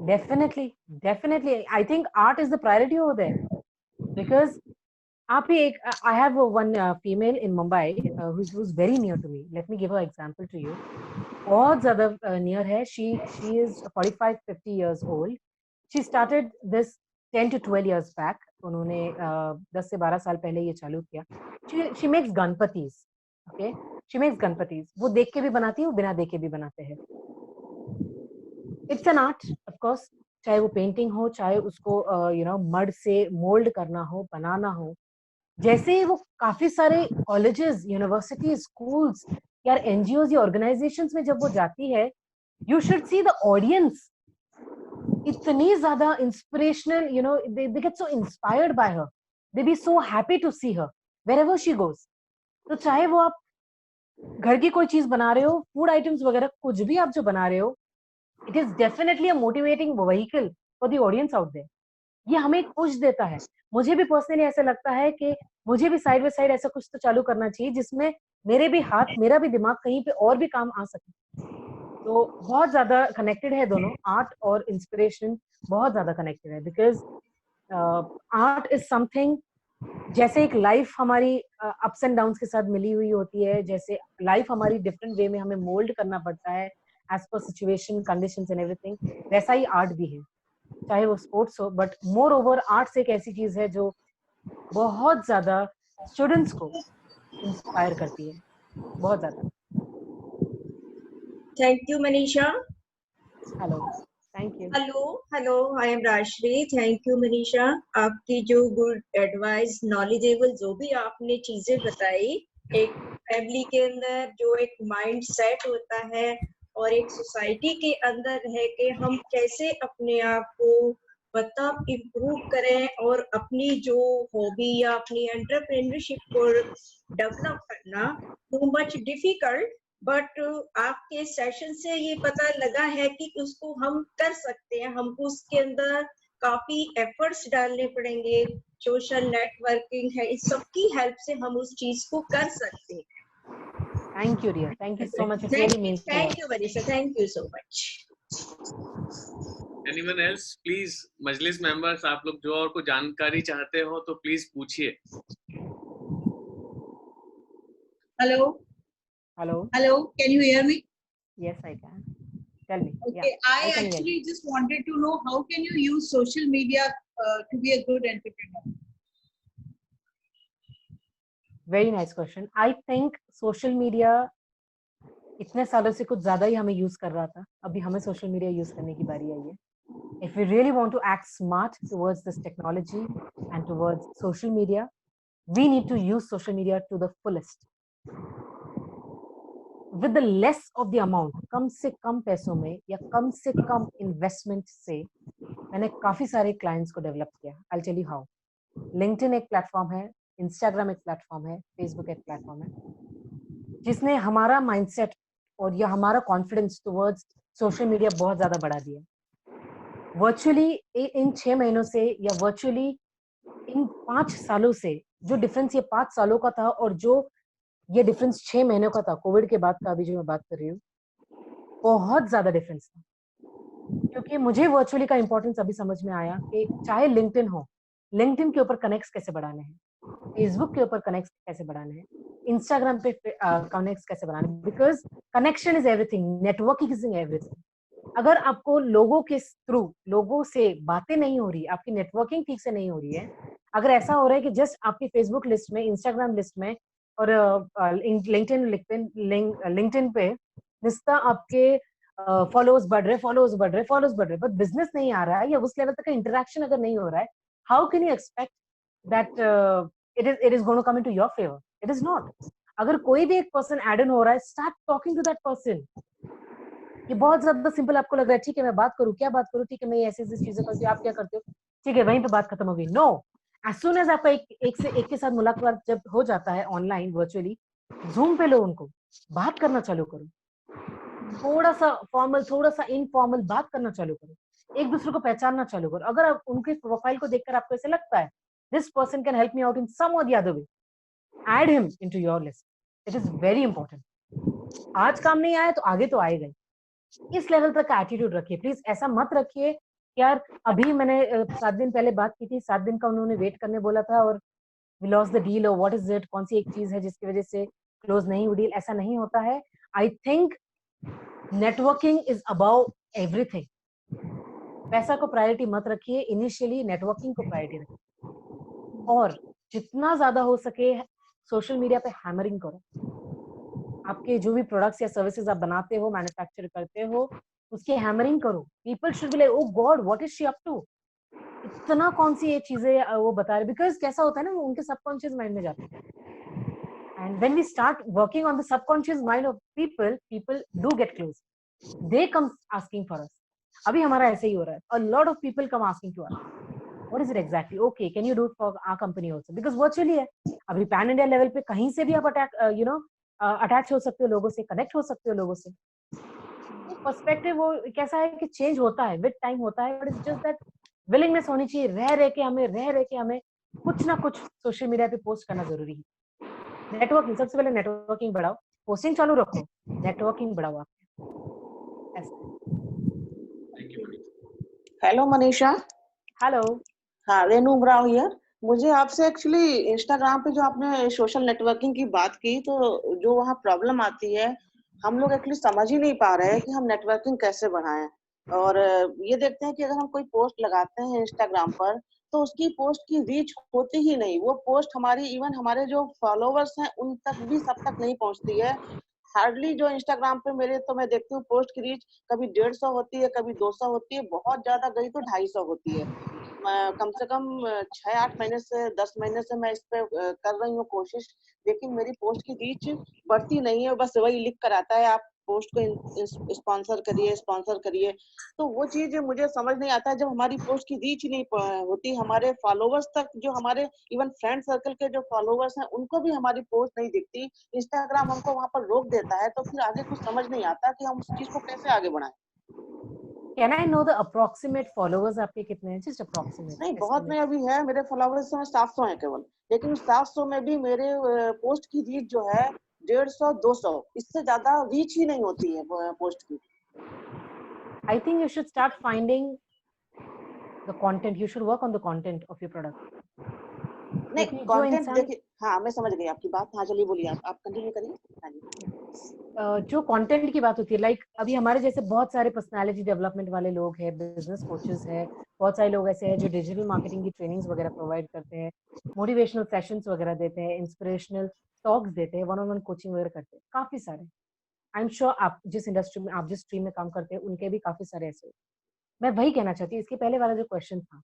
Definitely. I think art is the priority over there because आप ही एक, I have one female in Mumbai who's very near to me. Let me give her example to you. बहुत ज़्यादा near है. She is 45-50 years old. She started this 10 to 12 years back. उन्होंने 10 से 12 साल पहले ये चालू किया. She makes गणपतिस. Okay, she makes गणपतिस. वो देख के भी बनाती है, वो बिना देख के भी बनाते हैं. It's an art, of course. चाहे वो पेंटिंग हो, चाहे उसको मड से मोल्ड करना हो, बनाना हो. जैसे वो काफी सारे कॉलेजेस, यूनिवर्सिटीज, स्कूल्स या एनजीओज या ऑर्गेनाइजेशंस में जब वो जाती है, you should see the audience इतनी ज्यादा inspirational, they get so inspired by her. They be so happy to see her wherever she goes. तो चाहे वो आप घर की कोई चीज बना रहे हो, फूड आइटम्स वगैरह कुछ भी आप जो बना रहे हो, it is definitely a motivating vehicle for the audience out there. ये हमें एक पुश देता है. मुझे भी पर्सनली ऐसा लगता है कि मुझे भी साइड बाय साइड ऐसा कुछ तो चालू करना चाहिए जिसमें मेरे भी हाथ, मेरा भी दिमाग कहीं पे और भी काम आ सके. तो बहुत ज्यादा कनेक्टेड है दोनों, आर्ट और इंस्पिरेशन बहुत ज्यादा कनेक्टेड है, बिकॉज आर्ट इज समथिंग, जैसे एक लाइफ हमारी अप्स एंड डाउन्स के साथ मिली हुई होती है, जैसे लाइफ हमारी डिफरेंट वे में हमें मोल्ड करना पड़ता है as per situation, conditions and everything, वैसा ही आर्ट भी है, चाहे वो स्पोर्ट्स हो. बट मोर ओवर आर्ट्स एक ऐसी चीज है जो बहुत ज्यादा स्टूडेंट्स को इंस्पायर करती है, बहुत ज्यादा. Thank you Manisha. Hello, thank you. Hello, I am Rajshri. Thank you Manisha, आपकी जो गुड एडवाइस, नॉलेजेबल जो भी आपने चीजें बताई, एक फैमिली के अंदर जो एक माइंड सेट होता है और एक सोसाइटी के अंदर है कि हम कैसे अपने आप को मतलब इम्प्रूव करें और अपनी जो हॉबी या अपनी एंटरप्रेन्योरशिप को डेवलप करना टू मच डिफिकल्ट, बट आपके सेशन से ये पता लगा है कि उसको हम कर सकते हैं. हमको उसके अंदर काफी एफर्ट्स डालने पड़ेंगे, सोशल नेटवर्किंग है, इस सबकी हेल्प से हम उस चीज को कर सकते हैं. Thank you, dear. Thank you so much. It really means a lot. Thank you, Manisha. Thank you so much. Anyone else? Please, Majlis members, आप लोग जो और को जानकारी चाहते हो तो प्लीज पूछिए. Hello. Hello. Can you hear me? Yes, I can. Tell me. Okay. Yeah, I actually just wanted to know how can you use social media to be a good entrepreneur? Very nice question. I think social media इतने सालों से कुछ ज्यादा ही हमें यूज कर रहा था, अभी हमें सोशल मीडिया यूज करने की बारी आई है. If we really want to act smart towards this technology and towards social media, we need to use social media to the fullest. With the less of the amount, कम से कम पैसों में या कम से कम इन्वेस्टमेंट से मैंने काफी सारे क्लाइंट्स को डेवलप किया. I'll tell you how. LinkedIn एक प्लेटफॉर्म है, इंस्टाग्राम एक प्लेटफॉर्म है, फेसबुक एक प्लेटफॉर्म है, जिसने हमारा माइंडसेट और या हमारा कॉन्फिडेंस टुवर्ड्स सोशल मीडिया बहुत ज्यादा बढ़ा दिया. वर्चुअली इन 6 महीनों से या वर्चुअली इन 5 सालों से जो डिफरेंस ये 5 सालों का था और जो ये डिफरेंस 6 महीनों का था, कोविड के बाद का अभी जो मैं बात कर रही हूँ, बहुत ज्यादा डिफरेंस था. क्योंकि मुझे वर्चुअली का इंपॉर्टेंस अभी समझ में आया कि चाहे लिंक्डइन हो, लिंक्डइन के ऊपर कनेक्ट्स कैसे बढ़ाने हैं, फेसबुक के ऊपर कनेक्ट्स कैसे बढ़ाने हैं, इंस्टाग्राम पे कनेक्ट्स कैसे बढ़ाने हैं, because connection is everything, networking is everything. अगर आपको लोगों के थ्रू, लोगों से बातें नहीं हो रही, आपकी नेटवर्किंग ठीक से नहीं हो रही है, अगर ऐसा हो रहा है कि जस्ट आपकी फेसबुक लिस्ट में, इंस्टाग्राम लिस्ट में और लिंक्डइन पे जिसका आपके फॉलोअर्स बढ़ रहे, बट बिजनेस नहीं आ रहा है या उस लेवल तक का इंटरेक्शन अगर नहीं हो रहा है, how can you expect that it is going to come into your favor? It is not. अगर कोई भी एक पर्सन ऐड इन हो रहा है, start talking to that person. ये बहुत ज्यादा सिंपल आपको लग रहा है, ठीक है मैं बात करूं, क्या बात करूं, ठीक है मैं ऐसी चीजें करती हूँ, आप क्या करते हो, ठीक है वहीं पे बात खत्म हो गई. नो, एज सून एज आपका एक के साथ मुलाकात जब हो जाता है ऑनलाइन, वर्चुअली, जूम पे लो, उनको बात करना चालू करो, थोड़ा सा फॉर्मल, थोड़ा सा इनफॉर्मल बात करना चालू करो, एक दूसरे को पहचानना चालू करो. अगर आप उनके प्रोफाइल को देखकर आपको ऐसे लगता है this person can help me out in some or the other way. Add him into your list. It is very important. आज काम नहीं आया तो आगे तो आएगा ही. इस लेवल तक का एटीट्यूड रखिए प्लीज. ऐसा मत रखिए यार अभी मैंने 7 दिन पहले बात की थी, 7 दिन का उन्होंने वेट करने बोला था और we lost the deal, or what is it, कौन सी एक चीज है जिसकी वजह से क्लोज नहीं हुई डील. ऐसा नहीं होता है. I think networking is about everything. पैसा को प्रायोरिटी मत रखिए, इनिशियली नेटवर्किंग को प्रायोरिटी रखिए और जितना ज्यादा हो सके सोशल मीडिया पे हैमरिंग करो. आपके जो भी प्रोडक्ट्स या सर्विसेज आप बनाते हो, मैन्युफैक्चर करते हो, उसकी हैमरिंग करो. People should be like oh god what is she up to. इतना कौन सी ये चीजें वो बता रहे, बिकॉज कैसा होता है ना, वो उनके सबकॉन्शियस माइंड में जाते हैं. And when we start working on the subconscious mind of people, people do get close. They come asking for us. अभी हमारा ऐसे ही हो रहा है. A lot of people come asking to us what is it exactly, okay can you do it for our company also, because virtually है. अभी पैन इंडिया लेवल पे कहीं से भी आप अटैच हो सकते हो लोगों से, कनेक्ट हो सकते हो लोगों से. पर्सपेक्टिव वो कैसा है कि चेंज होता है, विद टाइम होता है, but it's just that willingness होनी चाहिए. रह रह के हमें कुछ ना कुछ सोशल मीडिया पे पोस्ट करना जरूरी है. नेटवर्किंग, सबसे पहले नेटवर्किंग बढ़ाओ. पोस्टिंग चालू रखो, नेटवर्किंग बढ़ाओ आप. हेलो मनीषा. हेलो. हाँ, रेनू उमराव हियर. मुझे आपसे एक्चुअली इंस्टाग्राम पे जो आपने सोशल नेटवर्किंग की बात की, तो जो वहाँ प्रॉब्लम आती है, हम लोग एक्चुअली समझ ही नहीं पा रहे हैं कि हम नेटवर्किंग कैसे बढ़ाएं. और ये देखते हैं कि अगर हम कोई पोस्ट लगाते हैं इंस्टाग्राम पर, तो उसकी पोस्ट की रीच होती ही नहीं. वो पोस्ट हमारी, इवन हमारे जो फॉलोवर्स हैं उन तक भी, सब तक नहीं पहुंचती है. हार्डली जो इंस्टाग्राम पे मेरे, तो मैं देखती हूँ पोस्ट की रीच कभी 150 होती है, कभी 200 होती है, बहुत ज्यादा गई तो 250 होती है. कम से कम 6-8 महीने से, 10 महीने से मैं इस पे कर रही हूँ कोशिश, लेकिन मेरी पोस्ट की रीच बढ़ती नहीं है. बस वही लिख कर आता है आप पोस्ट को स्पॉन्सर करिए. तो वो चीज मुझे समझ नहीं आता है, जब हमारी पोस्ट की रीच नहीं होती, हमारे फॉलोवर्स तक, जो हमारे इवन फ्रेंड सर्कल के जो फॉलोवर्स हैं उनको भी हमारी पोस्ट नहीं दिखती, इंस्टाग्राम हमको वहां पर रोक देता है. तो फिर आगे कुछ समझ नहीं आता कि हम उस चीज को कैसे आगे बढ़ाएं. Can I know the approximate followers आपके कितने हैं? Just approximate. नहीं, बहुत नहीं अभी है. मेरे फॉलोवर्स 700 हैं केवल, लेकिन 700 में भी मेरे पोस्ट की रीच जो है 150-200, इससे ज्यादा रीच ही नहीं होती है पोस्ट की. I think you should start finding the content. You should work on the content of your product. नहीं, कंटेंट देखिए. हाँ, मैं समझ गई आपकी बात. हाँ, चलिए बोलिए, आप कंटिन्यू करिए. हाँ जी. जो कंटेंट की बात होती है, लाइक अभी हमारे जैसे बहुत सारे पर्सनालिटी डेवलपमेंट वाले लोग हैं, बिजनेस कोचेस हैं, बहुत सारे लोग ऐसे हैं जो डिजिटल मार्केटिंग की ट्रेनिंग्स वगैरह प्रोवाइड करते हैं, मोटिवेशनल सेशंस वगैरह देते हैं, इंस्पिरेशनल टॉक्स देते हैं, 1-on-1 कोचिंग वगैरह करते हैं. काफी सारे. आई एम श्योर आप जिस इंडस्ट्री में, आप जिस स्ट्रीम में काम करते हैं, उनके भी काफी सारे ऐसे. मैं वही कहना चाहती हूँ, इसके पहले वाला जो क्वेश्चन था,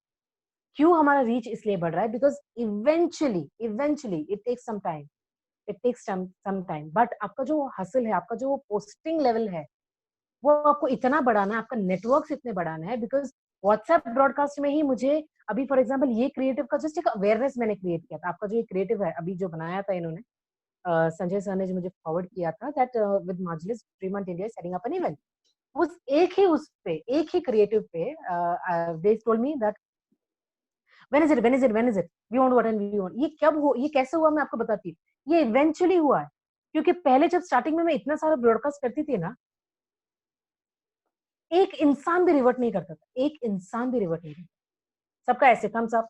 क्यों हमारा रीच इसलिए बढ़ रहा है, because eventually it takes some time. But आपका जो हसल है, आपका जो पोस्टिंग लेवल है, वो आपको इतना बढ़ाना है, आपका नेटवर्क इतने बढ़ाना है. बिकॉज व्हाट्सएप ब्रॉडकास्ट में ही मुझे अभी फॉर एग्जांपल ये क्रिएटिव का जस्ट एक अवेयरनेस मैंने क्रिएट किया था. आपका जो ये क्रिएटिव है अभी जो बनाया था इन्होंने, संजय सर ने जो मुझे फॉरवर्ड किया था, दैट विद मार्जिलिस फ्रीमंट India setting up an event. उस एक ही क्रिएटिव पे they told me that when is it we want what and we want. ये कब हो, ये कैसे हुआ, मैं आपको बताती हूँ. ये इवेंचुअली हुआ है, क्योंकि पहले जब स्टार्टिंग में मैं इतना सारा ब्रॉडकास्ट करती थी ना, एक इंसान भी रिवर्ट नहीं करता था. सबका ऐसे thumbs up.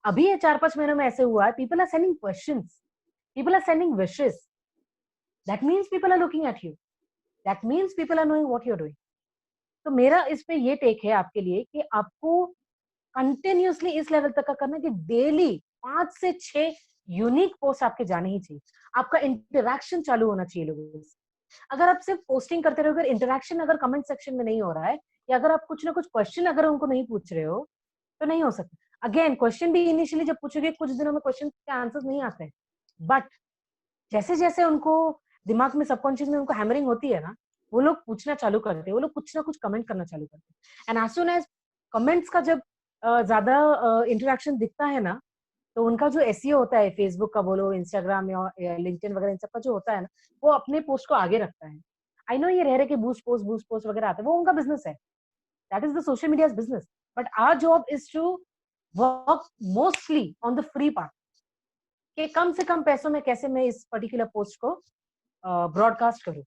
अभी ये 4-5 महीनों में ऐसे हुआ है, people are sending questions, people are sending wishes. That means people are looking at you, that means people are knowing what you're doing. तो मेरा इस पे ये टेक है आपके लिए कि आपको कंटिन्यूअसली इस लेवल तक का करना कि डेली 5 से 6 यूनिक पोस्ट आपके जाने ही चाहिए. आपका इंटरेक्शन चालू होना चाहिए लोगों से. अगर आप सिर्फ पोस्टिंग करते रहोगे, इंटरेक्शन अगर कमेंट सेक्शन में नहीं हो रहा है, या अगर आप कुछ ना कुछ क्वेश्चन अगर उनको नहीं पूछ रहे हो, तो नहीं हो सकता. अगेन क्वेश्चन भी इनिशियली जब पूछोगे, कुछ दिनों में क्वेश्चन के आंसर्स नहीं आते हैं, बट जैसे जैसे उनको दिमाग में, सबकॉन्शियस में उनको हैमरिंग होती है ना, वो लोग पूछना चालू करते हैं, वो लोग कुछ ना कुछ कमेंट करना चालू करते हैं. And as soon as comments का जब ज्यादा इंटरेक्शन दिखता है ना, तो उनका जो एसईओ होता है, फेसबुक का बोलो, इंस्टाग्राम या लिंक्डइन वगैरह, इन सब का जो होता है ना, वो अपने पोस्ट को आगे रखता है. आई नो ये रह रहे कि बूस्ट पोस्ट वगैरह आते हैं, वो उनका बिजनेस है, that is the social media's business. But our job is to work mostly on the free part कि कम से कम पैसों में कैसे मैं इस पर्टिकुलर पोस्ट को ब्रॉडकास्ट करूं।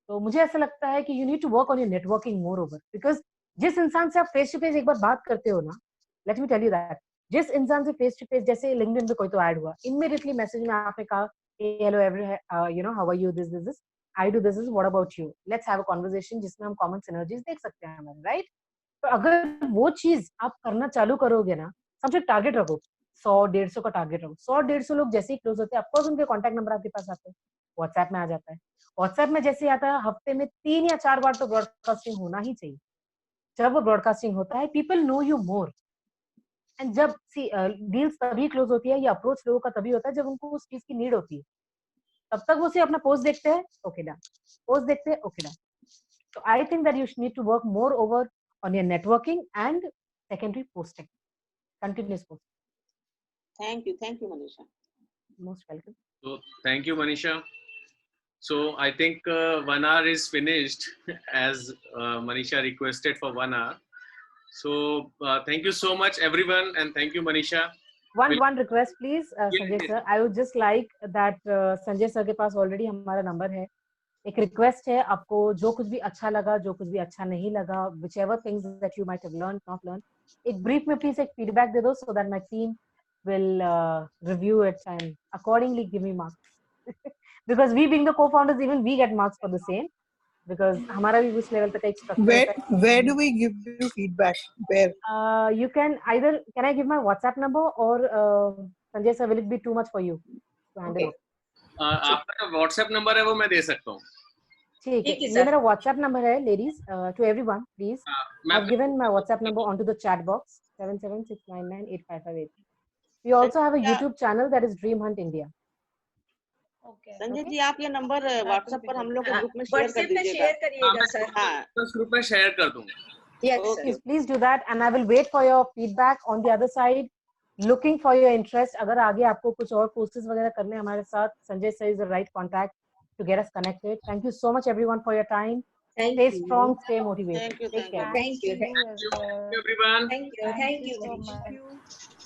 तो मुझे ऐसा लगता है कि you need to work on your networking moreover, because जिस इंसान से आप फेस टू फेस एक बार बात करते हो ना, let me tell you that, जिस इंसान से फेस टू फेस, जैसे लिंक्डइन पे कोई तो ऐड हुआ, इमीडिएटली मैसेज में आपने कहा hello every you know how are you, this I do this, what about you, let's have a conversation जिसमें हम कॉमन सिनर्जीज देख सकते हैं हमारे, राइट? तो अगर वो चीज आप करना चालू करोगे ना, समझो टारगेट रखो 100-150 का टारगेट रखो, 100-150 लोग जैसे ही क्लोज होते हैं, ऑफकोर्स उनके कॉन्टैक्ट नंबर आपके पास आते हैं, व्हाट्सएप में आ जाता है। व्हाट्सएप में जैसे आता है, हफ्ते में 3 या 4 बार तो ब्रॉडकास्टिंग होना ही चाहिए। जब वो ब्रॉडकास्टिंग होता है, people know you more, and जब डील्स तभी क्लोज होती है या अप्रोच लोगों का तभी होता है जब उनको उस चीज की नीड होती है। तब तक वो सिर्फ अपना पोस्ट देखते हैं, ओके डन, पोस्ट देखते हैं, okay done. So I think that you need to work more over on your networking and secondary posting, continuous posting. Thank you, Manisha. Most welcome. So thank you, Manisha. So I think 1 hour is finished as Manisha requested for 1 hour. So thank you so much everyone, and thank you Manisha. One request please, Sanjay sir, I would just like that Sanjay sir के पास already हमारा नंबर है, एक रिक्वेस्ट है आपको, जो कुछ भी अच्छा लगा, जो कुछ भी अच्छा नहीं लगा, whichever things that you might have learned, not learned, एक ब्रीफ में प्लीज एक फीडबैक दे दो, so that my team will review it and accordingly give me marks because we being the co-founders, even we get marks for the same, because हमारा भी उस लेवल तक एक स्ट्रक्चर है। Where do we give you feedback? Where? You can either, can I give my WhatsApp number or Sanjay sir, will it be too much for you to handle it? आपका जो WhatsApp नंबर है वो मैं दे सकता हूँ। ठीक है, ये मेरा WhatsApp नंबर है, ladies, to everyone please, I've given my WhatsApp number onto the chat box, 7769985583. We also have a YouTube channel that is Dream Hunt India. Sanjay ji, आप ये नंबर व्हाट्सएप पर हम लोग के ग्रुप में शेयर कर करिएगा सर। हाँ, ग्रुप में शेयर कर दूंगा। Yes, please do that and I will wait for your feedback on the other side, looking for your interest. अगर आगे आपको कुछ और courses वगैरह करने हमारे साथ, Sanjay sir is the right contact to get us connected. Thank you so much everyone for your time. Stay strong, stay motivated. Take care. Thank you everyone. Thank you so much.